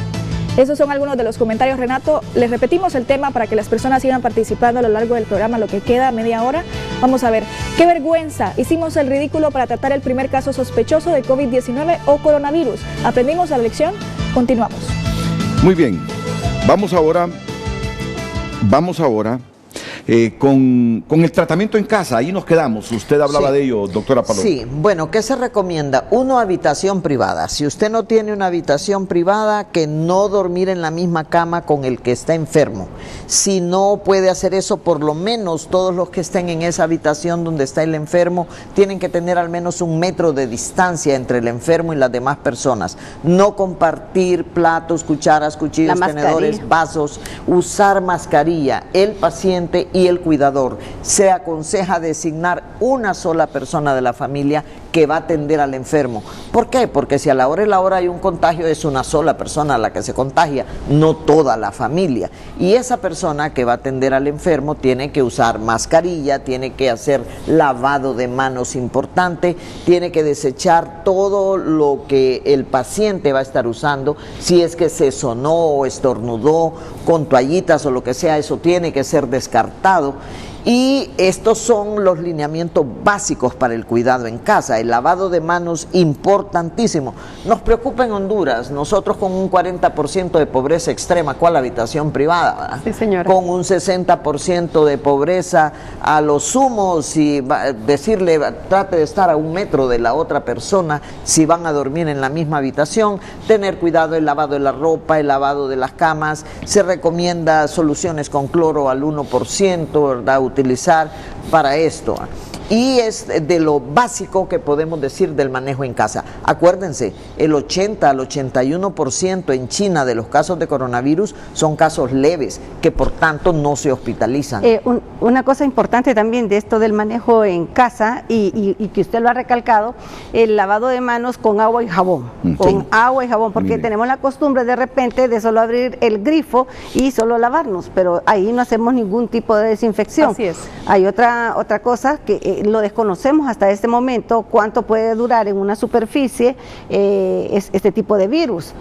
Esos son algunos de los comentarios, Renato. Les repetimos el tema para que las personas sigan participando a lo largo del programa, lo que queda, media hora. Vamos a ver, qué vergüenza, hicimos el ridículo para tratar el primer caso sospechoso de COVID-19 o coronavirus. ¿Aprendimos la lección? Continuamos. Muy bien, vamos ahora con el tratamiento en casa. Ahí nos quedamos. Usted hablaba de ello, doctora Paloma. Sí, bueno, ¿qué se recomienda? Uno, habitación privada. Si usted no tiene una habitación privada, que no dormir en la misma cama con el que está enfermo. Si no puede hacer eso, por lo menos todos los que estén en esa habitación donde está el enfermo tienen que tener al menos 1 metro de distancia entre el enfermo y las demás personas. No compartir platos, cucharas, cuchillos, tenedores, vasos, usar mascarilla. El paciente y el cuidador. Se aconseja designar una sola persona de la familia que va a atender al enfermo. ¿Por qué? Porque si a la hora hay un contagio, es una sola persona la que se contagia, no toda la familia. Y esa persona que va a atender al enfermo tiene que usar mascarilla, tiene que hacer lavado de manos importante, tiene que desechar todo lo que el paciente va a estar usando. Si es que se sonó o estornudó con toallitas o lo que sea, eso tiene que ser descartado. Y estos son los lineamientos básicos para el cuidado en casa. El lavado de manos, importantísimo. Nos preocupa en Honduras, nosotros con un 40% de pobreza extrema, ¿cuál habitación privada? ¿Verdad? Sí, señora. Con un 60% de pobreza, a lo sumo, si decirle, trate de estar a 1 metro de la otra persona, si van a dormir en la misma habitación, tener cuidado el lavado de la ropa, el lavado de las camas. Se recomienda soluciones con cloro al 1%, ¿verdad?, utilizar para esto. Y es de lo básico que podemos decir del manejo en casa. Acuérdense, el 80 al 81% en China de los casos de coronavirus son casos leves, que por tanto no se hospitalizan. Una cosa importante también de esto del manejo en casa, y que usted lo ha recalcado, el lavado de manos con agua y jabón. Con agua y jabón, porque tenemos la costumbre de repente de solo abrir el grifo y solo lavarnos, pero ahí no hacemos ningún tipo de desinfección. Así es. Hay otra cosa que lo desconocemos hasta este momento, cuánto puede durar en una superficie este tipo de virus.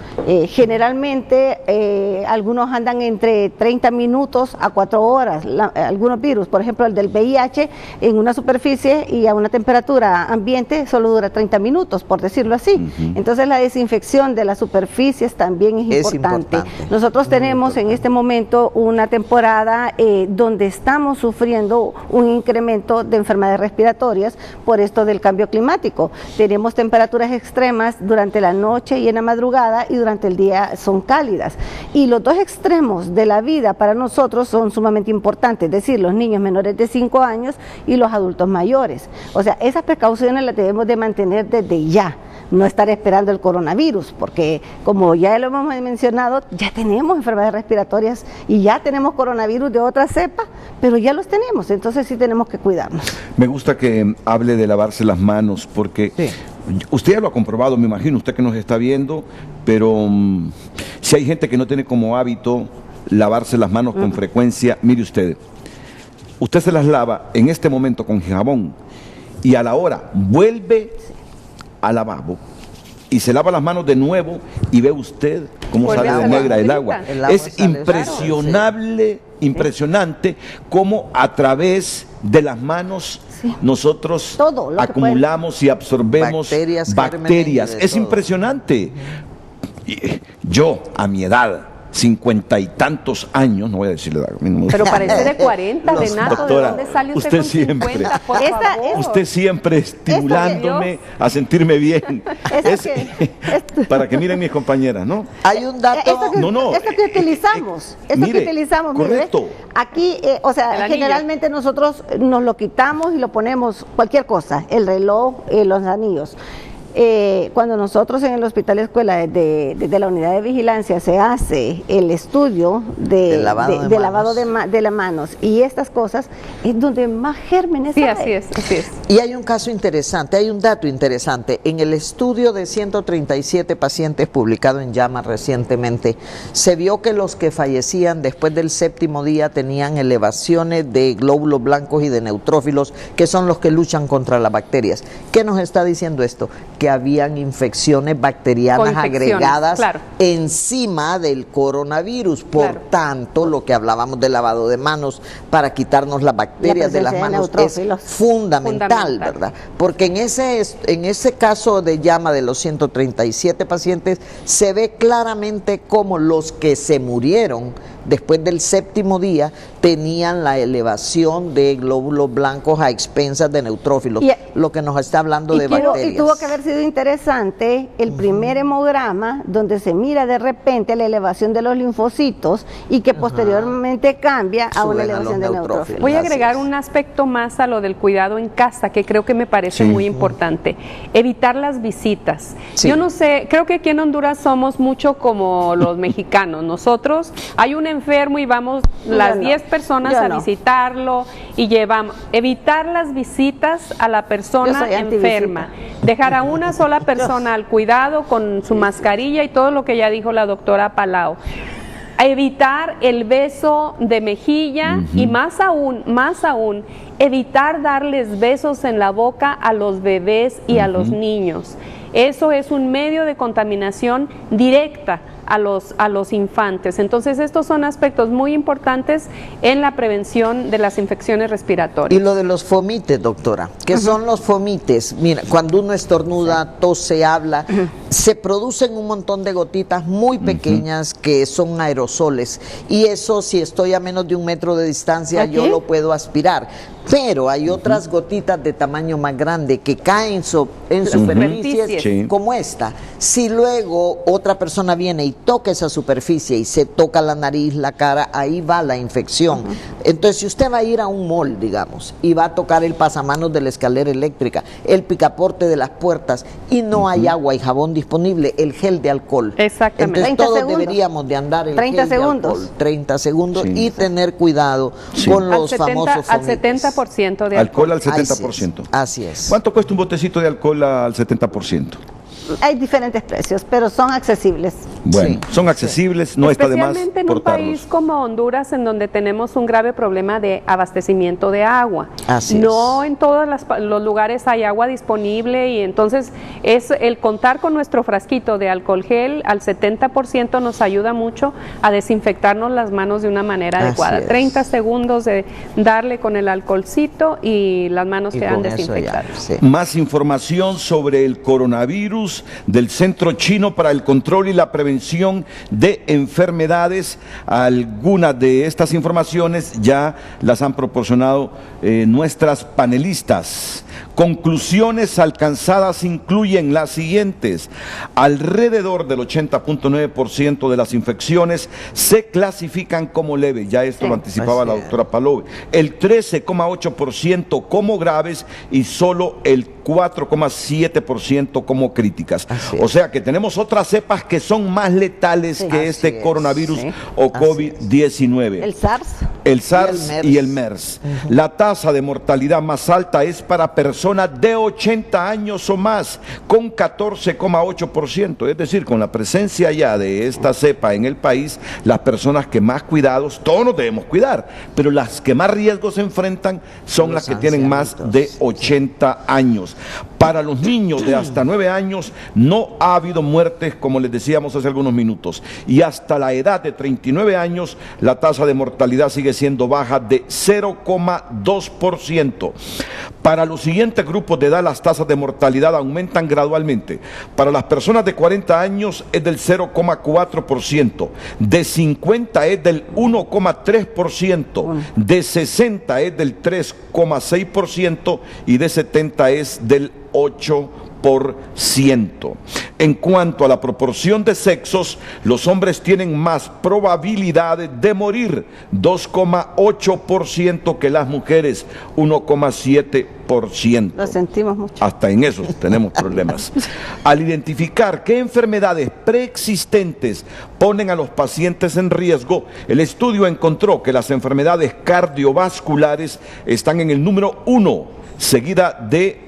Generalmente algunos andan entre 30 minutos a 4 horas, algunos virus, por ejemplo el del VIH, en una superficie y a una temperatura ambiente solo dura 30 minutos, por decirlo así. Entonces la desinfección de las superficies también es importante. Nosotros tenemos en este momento una temporada donde estamos sufriendo un incremento de enfermedades respiratorias por esto del cambio climático. Tenemos temperaturas extremas durante la noche y en la madrugada, y durante el día son cálidas. Y los dos extremos de la vida para nosotros son sumamente importantes, es decir, los niños menores de 5 años y los adultos mayores. O sea, esas precauciones las debemos de mantener desde ya. No estar esperando el coronavirus, porque como ya lo hemos mencionado, ya tenemos enfermedades respiratorias y ya tenemos coronavirus de otra cepa, pero ya los tenemos, entonces sí tenemos que cuidarnos. Me gusta que hable de lavarse las manos, porque usted ya lo ha comprobado, me imagino, usted que nos está viendo, pero si hay gente que no tiene como hábito lavarse las manos con frecuencia, mire usted se las lava en este momento con jabón y a la hora vuelve al lavabo y se lava las manos de nuevo y ve usted cómo sale de negra el agua. Es impresionante cómo a través de las manos nosotros acumulamos y absorbemos bacterias. Es impresionante. Yo, a mi edad, 50 y tantos años, no voy a decirle edad. Pero parece de 40, Renato, doctora, ¿de dónde sale usted con siempre, 50, por favor? Usted siempre estimulándome a sentirme bien. Para que miren mis compañeras, ¿no? Hay un dato... Esto que utilizamos, correcto. Mire, aquí, o sea, generalmente nosotros nos lo quitamos y lo ponemos, cualquier cosa, el reloj, los anillos. Cuando nosotros en el Hospital Escuela, desde la unidad de vigilancia, se hace el estudio de lavado de las manos y estas cosas, es donde más gérmenes hay. Así es. Y hay un caso interesante, hay un dato interesante. En el estudio de 137 pacientes publicado en JAMA recientemente, se vio que los que fallecían después del 7º día tenían elevaciones de glóbulos blancos y de neutrófilos, que son los que luchan contra las bacterias. ¿Qué nos está diciendo esto? Que habían infecciones bacterianas agregadas encima del coronavirus. Por tanto, lo que hablábamos del lavado de manos para quitarnos las bacterias de las manos es fundamental, ¿verdad? Porque en ese caso de JAMA de los 137 pacientes se ve claramente cómo los que se murieron después del 7º día tenían la elevación de glóbulos blancos a expensas de neutrófilos, lo que nos está hablando de bacterias. Y tuvo que haber sido interesante el primer hemograma donde se mira de repente la elevación de los linfocitos y que posteriormente cambia a una elevación de neutrófilos. Voy a agregar un aspecto más a lo del cuidado en casa que creo que me parece muy importante. Evitar las visitas. Yo no sé, creo que aquí en Honduras somos mucho como los mexicanos. Nosotros, hay un enfermo y vamos las 10 personas a visitarlo y llevamos. Evitar las visitas a la persona enferma. Dejar a una sola persona al cuidado con su mascarilla y todo lo que ya dijo la doctora Palau. Evitar el beso de mejilla y más aún, evitar darles besos en la boca a los bebés y a los niños. Eso es un medio de contaminación directa a los infantes. Entonces, estos son aspectos muy importantes en la prevención de las infecciones respiratorias. Y lo de los fomites, doctora, ¿qué son los fomites? Mira, cuando uno estornuda, tose, habla, se producen un montón de gotitas muy pequeñas que son aerosoles, y eso, si estoy a menos de 1 metro de distancia, yo lo puedo aspirar. Pero hay otras gotitas de tamaño más grande que caen en superficies como esta. Si luego otra persona viene y toca esa superficie y se toca la nariz, la cara, ahí va la infección. Entonces, si usted va a ir a un mall, digamos, y va a tocar el pasamanos de la escalera eléctrica, el picaporte de las puertas, y no hay agua y jabón disponible, el gel de alcohol. Exactamente. Entonces, todos deberíamos de andar el 30 gel segundos. de alcohol, 30 segundos, y tener cuidado con los famosos fomites. Al 70% de alcohol al 70%. Así es. ¿Cuánto cuesta un botecito de alcohol al 70%? Hay diferentes precios, pero son accesibles. Bueno, son accesibles, no está de más especialmente en portarlos. un país como Honduras, en donde tenemos un grave problema de abastecimiento de agua. No en todos los lugares hay agua disponible, y entonces es el contar con nuestro frasquito de alcohol gel al 70% nos ayuda mucho a desinfectarnos las manos de una manera adecuada. 30 segundos de darle con el alcoholcito y las manos quedan desinfectadas. Más información sobre el coronavirus del Centro Chino para el Control y la Prevención de Enfermedades. Algunas de estas informaciones ya las han proporcionado nuestras panelistas. Conclusiones alcanzadas incluyen las siguientes: alrededor del 80.9% de las infecciones se clasifican como leves, ya esto lo anticipaba la doctora Palau, el 13.8% como graves y solo el 4.7% como críticas. O sea que tenemos otras cepas que son más letales que este coronavirus o COVID-19. El SARS. Y el MERS. La tasa de mortalidad más alta es para personas de 80 años o más, con 14.8%. Es decir, con la presencia ya de esta cepa en el país, las personas que más cuidados, todos nos debemos cuidar, pero las que más riesgos se enfrentan son las que tienen más de 80 años. Para los niños de hasta 9 años no ha habido muertes, como les decíamos hace algunos minutos, y hasta la edad de 39 años la tasa de mortalidad sigue siendo baja de 0.2%. Para los siguientes grupos de edad las tasas de mortalidad aumentan gradualmente. Para las personas de 40 años es del 0.4%, de 50 es del 1.3%, de 60 es del 3.6% y de 70 es del 8%. En cuanto a la proporción de sexos, los hombres tienen más probabilidades de morir, 2,8%, que las mujeres, 1,7%. Lo sentimos mucho. Hasta en eso tenemos problemas. Al identificar qué enfermedades preexistentes ponen a los pacientes en riesgo, el estudio encontró que las enfermedades cardiovasculares están en el número 1, seguida de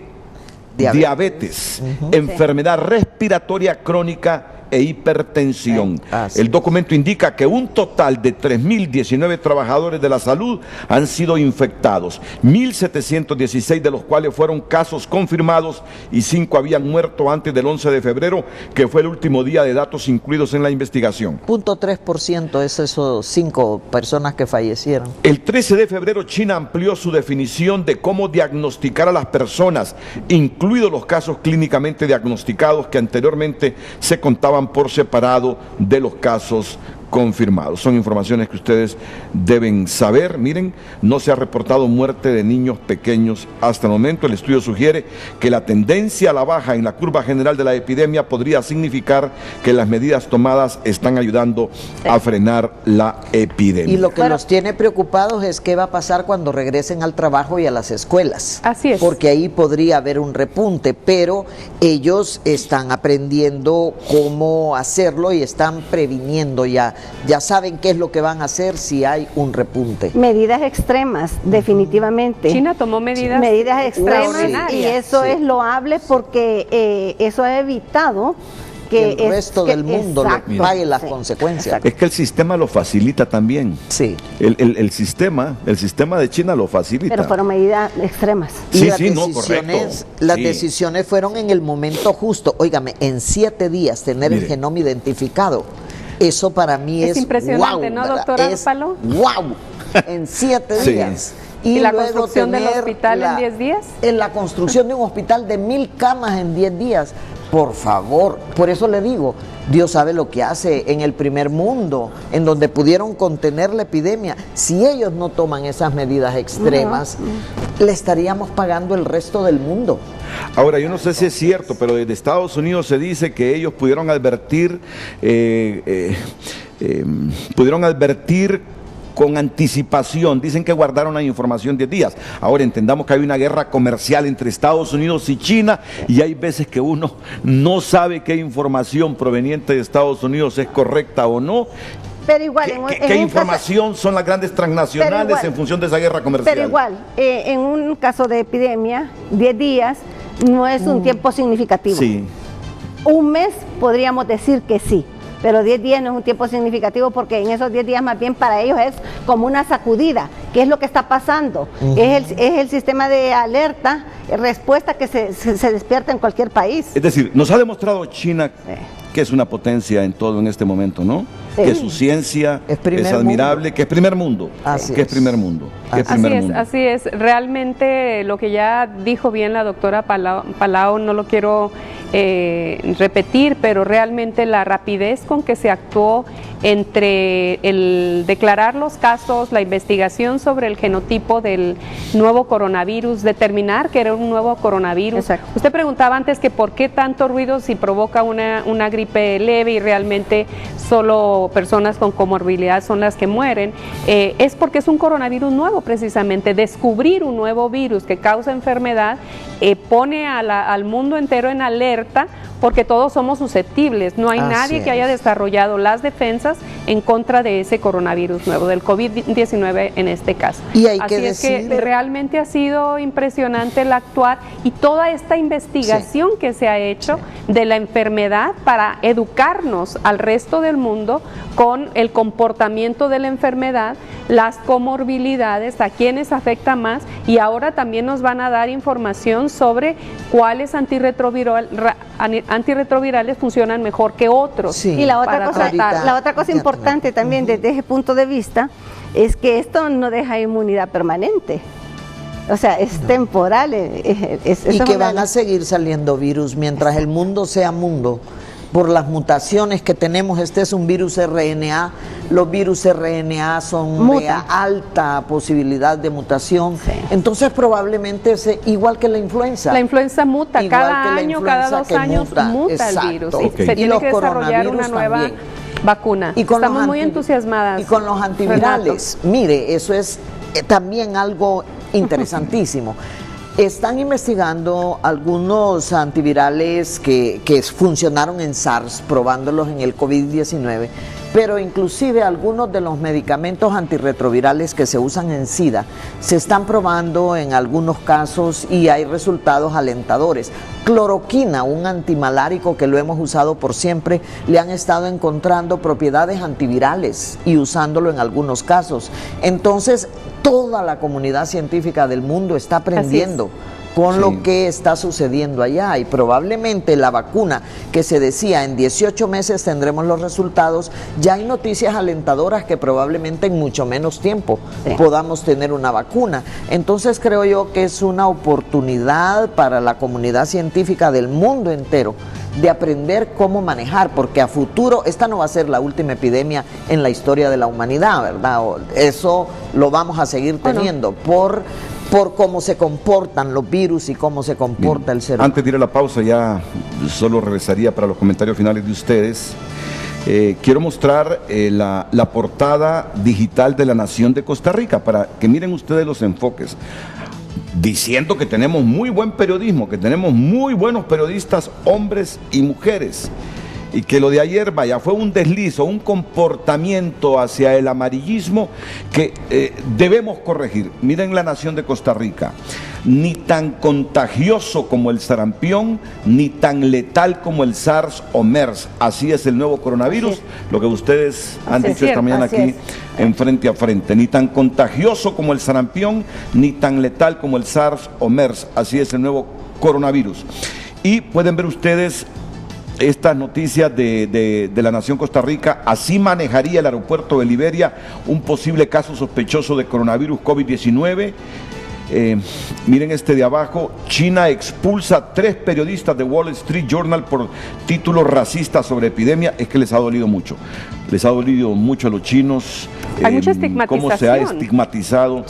diabetes, enfermedad respiratoria crónica e hipertensión. El documento indica que un total de 3.019 trabajadores de la salud han sido infectados, 1.716 de los cuales fueron casos confirmados y 5 habían muerto antes del 11 de febrero, que fue el último día de datos incluidos en la investigación. 0.3% es esos 5 personas que fallecieron. El 13 de febrero China amplió su definición de cómo diagnosticar a las personas, incluidos los casos clínicamente diagnosticados que anteriormente se contaban por separado de los casos confirmados. Son informaciones que ustedes deben saber. Miren, no se ha reportado muerte de niños pequeños hasta el momento. El estudio sugiere que la tendencia a la baja en la curva general de la epidemia podría significar que las medidas tomadas están ayudando a frenar la epidemia. Y lo que los tiene preocupados es qué va a pasar cuando regresen al trabajo y a las escuelas. Así es. Porque ahí podría haber un repunte, pero ellos están aprendiendo cómo hacerlo y están previniendo ya saben qué es lo que van a hacer si hay un repunte. Medidas extremas, definitivamente. China tomó medidas extremas y eso es loable porque eso ha evitado que el resto del mundo pague las consecuencias. Es que el sistema lo facilita también. Sí. El sistema de China lo facilita. Pero fueron medidas extremas. Y las decisiones fueron en el momento justo. Óigame, en 7 días tener el genoma identificado. Eso para mí es impresionante, wow, ¿no, doctora Palo? ¡Wow! En 7 días. ¿Y la construcción del hospital en 10 días? En la construcción de un hospital de 1.000 camas en 10 días. Por favor, por eso le digo, Dios sabe lo que hace en el primer mundo, en donde pudieron contener la epidemia. Si ellos no toman esas medidas extremas, le estaríamos pagando el resto del mundo. Ahora, yo no sé si es cierto, pero desde Estados Unidos se dice que ellos pudieron advertir con anticipación. Dicen que guardaron la información 10 días. Ahora entendamos que hay una guerra comercial entre Estados Unidos y China y hay veces que uno no sabe qué información proveniente de Estados Unidos es correcta o no. Pero igual, ¿Qué información son las grandes transnacionales en función de esa guerra comercial? Pero igual, en un caso de epidemia, 10 días no es un tiempo significativo. Sí. Un mes podríamos decir que sí, pero 10 días no es un tiempo significativo porque en esos 10 días más bien para ellos es como una sacudida. ¿Qué es lo que está pasando? Es el sistema de alerta, respuesta que se despierta en cualquier país. Es decir, nos ha demostrado China que es una potencia en todo en este momento, ¿no? Sí. Que su ciencia es admirable, mundo. Que es primer mundo. Es primer mundo. Así es. Realmente lo que ya dijo bien la doctora Palau, no lo quiero repetir, pero realmente la rapidez con que se actuó entre el declarar los casos, la investigación sobre el genotipo del nuevo coronavirus, determinar que era un nuevo coronavirus. Exacto. Usted preguntaba antes que por qué tanto ruido si provoca una gripe leve y realmente solo personas con comorbilidad son las que mueren. Es porque es un coronavirus nuevo precisamente. Descubrir un nuevo virus que causa enfermedad pone al mundo entero en alerta porque todos somos susceptibles. No hay nadie que haya desarrollado las defensas en contra de ese coronavirus nuevo, del COVID-19 en este caso. Y hay Así que es que realmente ha sido impresionante el actuar y toda esta investigación que se ha hecho de la enfermedad para educarnos al resto del mundo con el comportamiento de la enfermedad, las comorbilidades, a quienes afecta más, y ahora también nos van a dar información sobre cuáles antirretrovirales funcionan mejor que otros. Sí. Y la otra cosa importante también desde ese punto de vista es que esto no deja inmunidad permanente. O sea, es temporal. Y que van a seguir saliendo virus mientras el mundo sea mundo. por las mutaciones que tenemos. Este es un virus RNA. Los virus RNA son de alta posibilidad de mutación. Sí. Entonces probablemente es igual que la influenza. La influenza muta, Igual cada que la año, influenza cada 2 que años muta el virus. Exacto. Y se tiene los que desarrollar una coronavirus nueva también. vacuna. Y con Estamos los muy entusiasmadas. Y con los antivirales, mire, eso es también algo interesantísimo. Están investigando algunos antivirales que funcionaron en SARS, probándolos en el COVID-19, pero inclusive algunos de los medicamentos antirretrovirales que se usan en SIDA se están probando en algunos casos y hay resultados alentadores. Cloroquina, un antimalárico que lo hemos usado por siempre, le han estado encontrando propiedades antivirales y usándolo en algunos casos. Entonces, toda la comunidad científica del mundo está aprendiendo con lo que está sucediendo allá, y probablemente la vacuna que se decía en 18 meses tendremos los resultados, ya hay noticias alentadoras que probablemente en mucho menos tiempo podamos tener una vacuna. Entonces creo yo que es una oportunidad para la comunidad científica del mundo entero de aprender cómo manejar, porque a futuro esta no va a ser la última epidemia en la historia de la humanidad, ¿verdad? Eso lo vamos a seguir teniendo por cómo se comportan los virus y cómo se comporta el ser humano. Antes de ir a la pausa, ya solo regresaría para los comentarios finales de ustedes. Quiero mostrar la portada digital de La Nación de Costa Rica para que miren ustedes los enfoques. Diciendo que tenemos muy buen periodismo, que tenemos muy buenos periodistas, hombres y mujeres, y que lo de ayer, vaya, fue un desliz o un comportamiento hacia el amarillismo que debemos corregir. Miren La Nación de Costa Rica: ni tan contagioso como el sarampión, ni tan letal como el SARS o MERS. Así es el nuevo coronavirus, lo que ustedes han dicho esta mañana aquí en Frente a Frente. Ni tan contagioso como el sarampión, ni tan letal como el SARS o MERS. Así es el nuevo coronavirus. Y pueden ver ustedes estas noticias de La Nación Costa Rica. Así manejaría el aeropuerto de Liberia un posible caso sospechoso de coronavirus COVID-19. Miren este de abajo: China expulsa a 3 periodistas de Wall Street Journal por títulos racistas sobre epidemia. Es que les ha dolido mucho a los chinos. Hay mucha estigmatización. Cómo se ha estigmatizado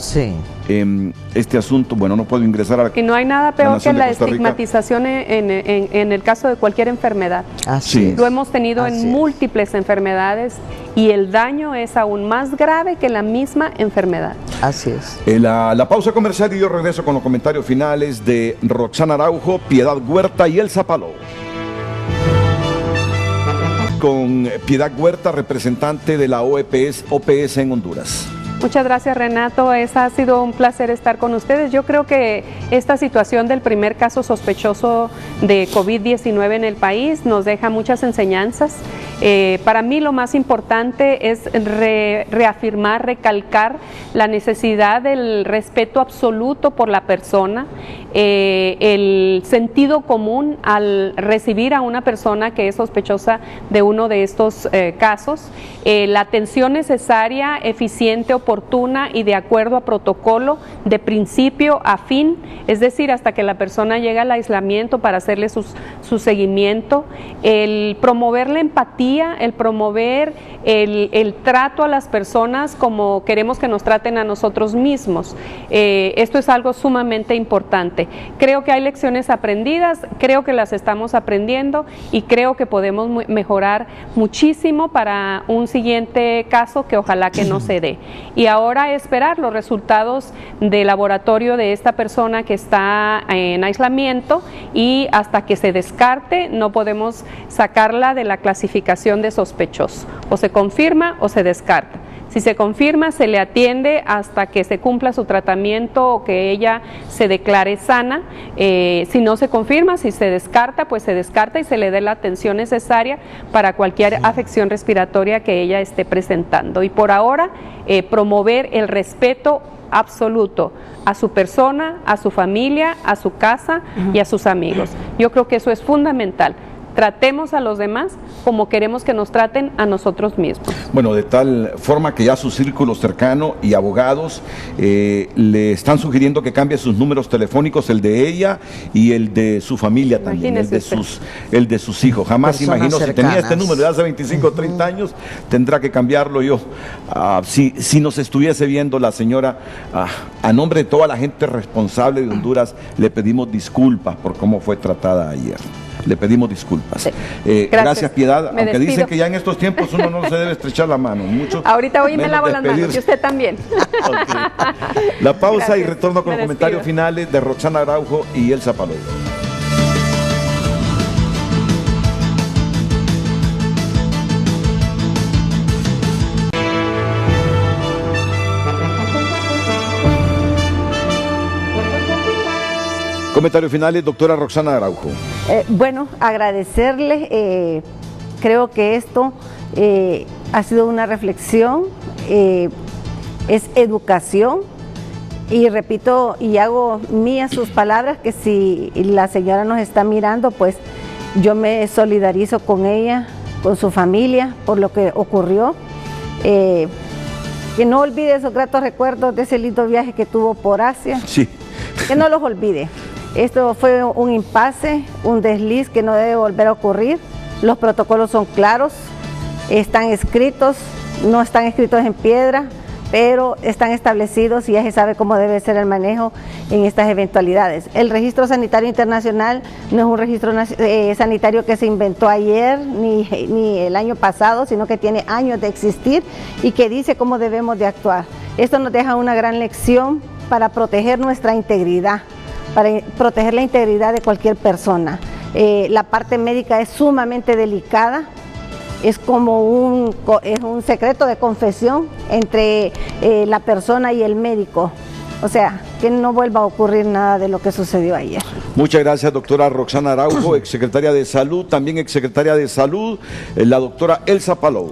este asunto. Bueno, no puedo ingresar a la... Y no hay nada peor que la estigmatización en el caso de cualquier enfermedad. Así Lo hemos tenido en múltiples enfermedades y el daño es aún más grave que la misma enfermedad. Así es. La pausa comercial, y yo regreso con los comentarios finales de Roxana Araujo, Piedad Huerta y Elsa Palou. Con Piedad Huerta, representante de la OPS en Honduras. Muchas gracias, Renato. Ha sido un placer estar con ustedes. Yo creo que esta situación del primer caso sospechoso de COVID-19 en el país nos deja muchas enseñanzas. Para mí lo más importante es reafirmar, recalcar la necesidad del respeto absoluto por la persona, el sentido común al recibir a una persona que es sospechosa de uno de estos casos, la atención necesaria, eficiente, oportuna y de acuerdo a protocolo de principio a fin, es decir, hasta que la persona llega al aislamiento para hacerle su seguimiento, el promover la empatía, el promover el trato a las personas como queremos que nos traten a nosotros mismos. Esto es algo sumamente importante. Creo que hay lecciones aprendidas, creo que las estamos aprendiendo y creo que podemos mejorar muchísimo para un siguiente caso que ojalá que no se dé. Y ahora esperar los resultados de laboratorio de esta persona que está en aislamiento, y hasta que se descarte no podemos sacarla de la clasificación de sospechoso. O se confirma o se descarta. Si se confirma, se le atiende hasta que se cumpla su tratamiento o que ella se declare sana. Si no se confirma, si se descarta, pues se descarta y se le dé la atención necesaria para cualquier afección respiratoria que ella esté presentando. Y por ahora, promover el respeto absoluto a su persona, a su familia, a su casa y a sus amigos. Yo creo que eso es fundamental. tratemos a los demás como queremos que nos traten a nosotros mismos. Bueno, de tal forma que ya su círculo cercano y abogados le están sugiriendo que cambie sus números telefónicos, el de ella y el de su familia también, el de sus hijos. Jamás Personas imagino, si tenía cercanas. este número de hace 25 o 30 años, tendrá que cambiarlo yo. Si nos estuviese viendo la señora, a nombre de toda la gente responsable de Honduras, le pedimos disculpas por cómo fue tratada ayer. Le pedimos disculpas. Gracias, Piedad. Me aunque despido. dicen que ya en estos tiempos uno no se debe estrechar la mano. Mucho Ahorita voy y me menos lavo las manos, despedirse. y usted también. Okay. La pausa Gracias. y retorno con Me los comentarios despido. finales de Roxana Araujo y Elsa Palou. Comentarios finales, doctora Roxana Araujo. Bueno, agradecerle, creo que esto ha sido una reflexión, es educación, y repito y hago mías sus palabras, que si la señora nos está mirando, pues yo me solidarizo con ella, con su familia, por lo que ocurrió. Que no olvide esos gratos recuerdos de ese lindo viaje que tuvo por Asia, Sí. que no los olvide. Esto fue un impasse, un desliz que no debe volver a ocurrir. Los protocolos son claros, están escritos, no están escritos en piedra, pero están establecidos y ya se sabe cómo debe ser el manejo en estas eventualidades. El Registro Sanitario Internacional no es un registro sanitario que se inventó ayer ni el año pasado, sino que tiene años de existir y que dice cómo debemos de actuar. Esto nos deja una gran lección para proteger nuestra integridad, para proteger la integridad de cualquier persona. La parte médica es sumamente delicada, es como un secreto de confesión entre la persona y el médico. O sea, que no vuelva a ocurrir nada de lo que sucedió ayer. Muchas gracias, doctora Roxana Araujo, exsecretaria de Salud, también exsecretaria de Salud, la doctora Elsa Palou.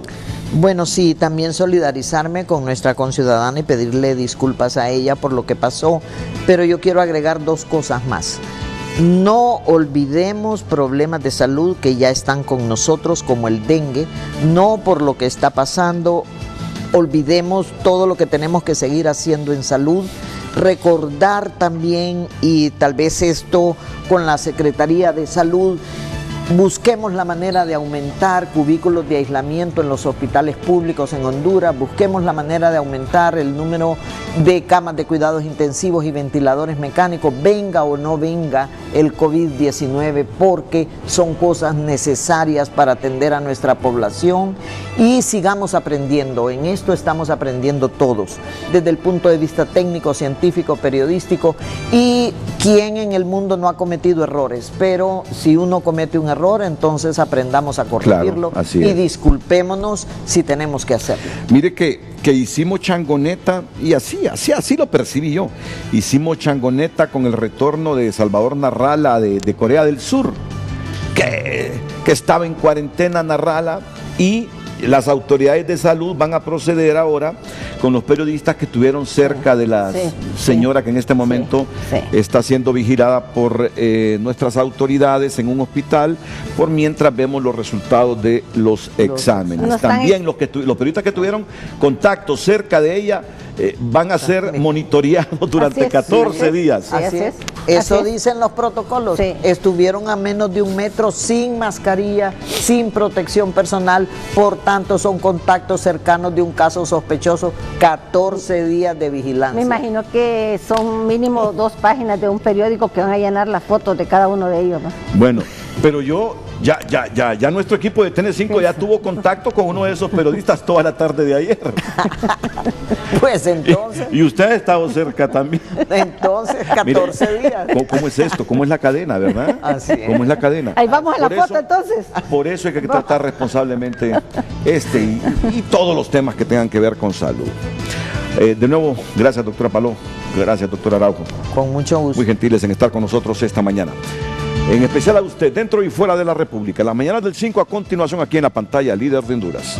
Bueno, sí, también solidarizarme con nuestra conciudadana y pedirle disculpas a ella por lo que pasó, pero yo quiero agregar dos cosas más. No olvidemos problemas de salud que ya están con nosotros, como el dengue, no por lo que está pasando, olvidemos todo lo que tenemos que seguir haciendo en salud, recordar también, y tal vez esto con la Secretaría de Salud, busquemos la manera de aumentar cubículos de aislamiento en los hospitales públicos en Honduras, busquemos la manera de aumentar el número de camas de cuidados intensivos y ventiladores mecánicos, venga o no venga el COVID-19, porque son cosas necesarias para atender a nuestra población, y sigamos aprendiendo. En esto estamos aprendiendo todos, desde el punto de vista técnico, científico, periodístico, y quién en el mundo no ha cometido errores, pero si uno comete un error, entonces aprendamos a corregirlo, claro, así y es. Disculpémonos si tenemos que hacerlo. Mire que hicimos changoneta, y así lo percibí yo. Hicimos changoneta con el retorno de Salvador Narrala de Corea del Sur, que estaba en cuarentena Narrala, y las autoridades de salud van a proceder ahora con los periodistas que estuvieron cerca de la señora que en este momento está siendo vigilada por nuestras autoridades en un hospital, por mientras vemos los resultados de los exámenes. No están También los periodistas que tuvieron contacto cerca de ella van a ser monitoreados durante 14 días. Así es. Así Eso es. dicen los protocolos. Sí. Estuvieron a menos de 1 metro, sin mascarilla, sin protección personal, por tanto son contactos cercanos de un caso sospechoso, 14 días de vigilancia. Me imagino que son mínimo 2 páginas de un periódico que van a llenar las fotos de cada uno de ellos, ¿no? Bueno, pero ya nuestro equipo de TN5 ya tuvo contacto con uno de esos periodistas toda la tarde de ayer. Pues entonces, Y usted ha estado cerca también. 14 días. ¿Cómo es esto? ¿Cómo es la cadena, verdad? Así es. ¿Cómo es la cadena? Ahí vamos a la Por foto eso- entonces. Por eso hay que tratar responsablemente y todos los temas que tengan que ver con salud. De nuevo, gracias, doctora Palou. Gracias, doctora Araujo. Con mucho gusto. Muy gentiles en estar con nosotros esta mañana. En especial a usted, dentro y fuera de la República. Las mañanas del 5 a continuación aquí en la pantalla, Líder de Honduras.